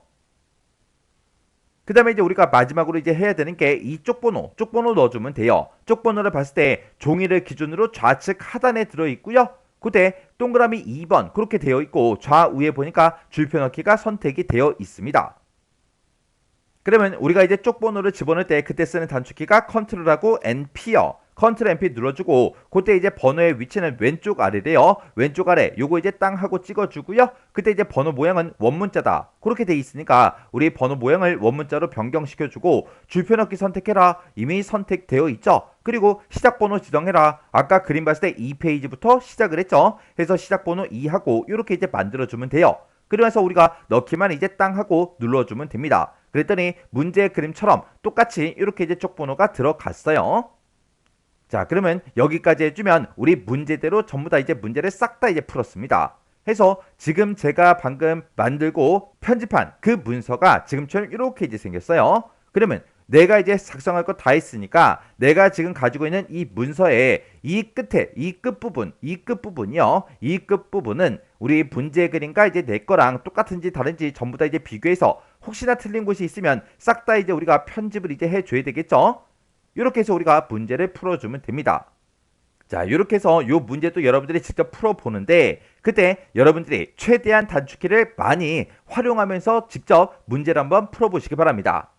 그 다음에 이제 우리가 마지막으로 이제 해야 되는 게 이 쪽번호 넣어주면 돼요. 쪽번호를 봤을 때 종이를 기준으로 좌측 하단에 들어있고요. 그때 동그라미 2번 그렇게 되어 있고 좌우에 보니까 줄표 넣기가 선택이 되어 있습니다. 그러면 우리가 이제 쪽번호를 집어넣을 때 그때 쓰는 단축키가 컨트롤하고 NP요. 컨트롤 NP 눌러주고 그때 이제 번호의 위치는 왼쪽 아래래요. 왼쪽 아래 요거 이제 땅 하고 찍어주고요. 그때 이제 번호 모양은 원문자다 그렇게 돼 있으니까 우리 번호 모양을 원문자로 변경시켜주고 줄표 넣기 선택해라 이미 선택되어 있죠. 그리고 시작 번호 지정해라 아까 그림 봤을 때 2페이지부터 시작을 했죠. 해서 시작 번호 2하고 이렇게 이제 만들어주면 돼요. 그러면서 우리가 넣기만 이제 땅 하고 눌러주면 됩니다. 그랬더니 문제 그림처럼 똑같이 이렇게 이제 쪽번호가 들어갔어요. 자, 그러면 여기까지 해주면 우리 문제대로 전부 다 이제 문제를 싹 다 이제 풀었습니다. 해서 지금 제가 방금 만들고 편집한 그 문서가 지금처럼 이렇게 이제 생겼어요. 그러면 내가 이제 작성할 거 다 했으니까 내가 지금 가지고 있는 이 문서의 이 끝에 이 끝부분이요. 이 끝부분은 우리 문제 그림과 이제 내 거랑 똑같은지 다른지 전부 다 이제 비교해서 혹시나 틀린 곳이 있으면 싹 다 이제 우리가 편집을 이제 해줘야 되겠죠. 이렇게 해서 우리가 문제를 풀어주면 됩니다. 자, 이렇게 해서 이 문제도 여러분들이 직접 풀어보는데 그때 여러분들이 최대한 단축키를 많이 활용하면서 직접 문제를 한번 풀어보시기 바랍니다.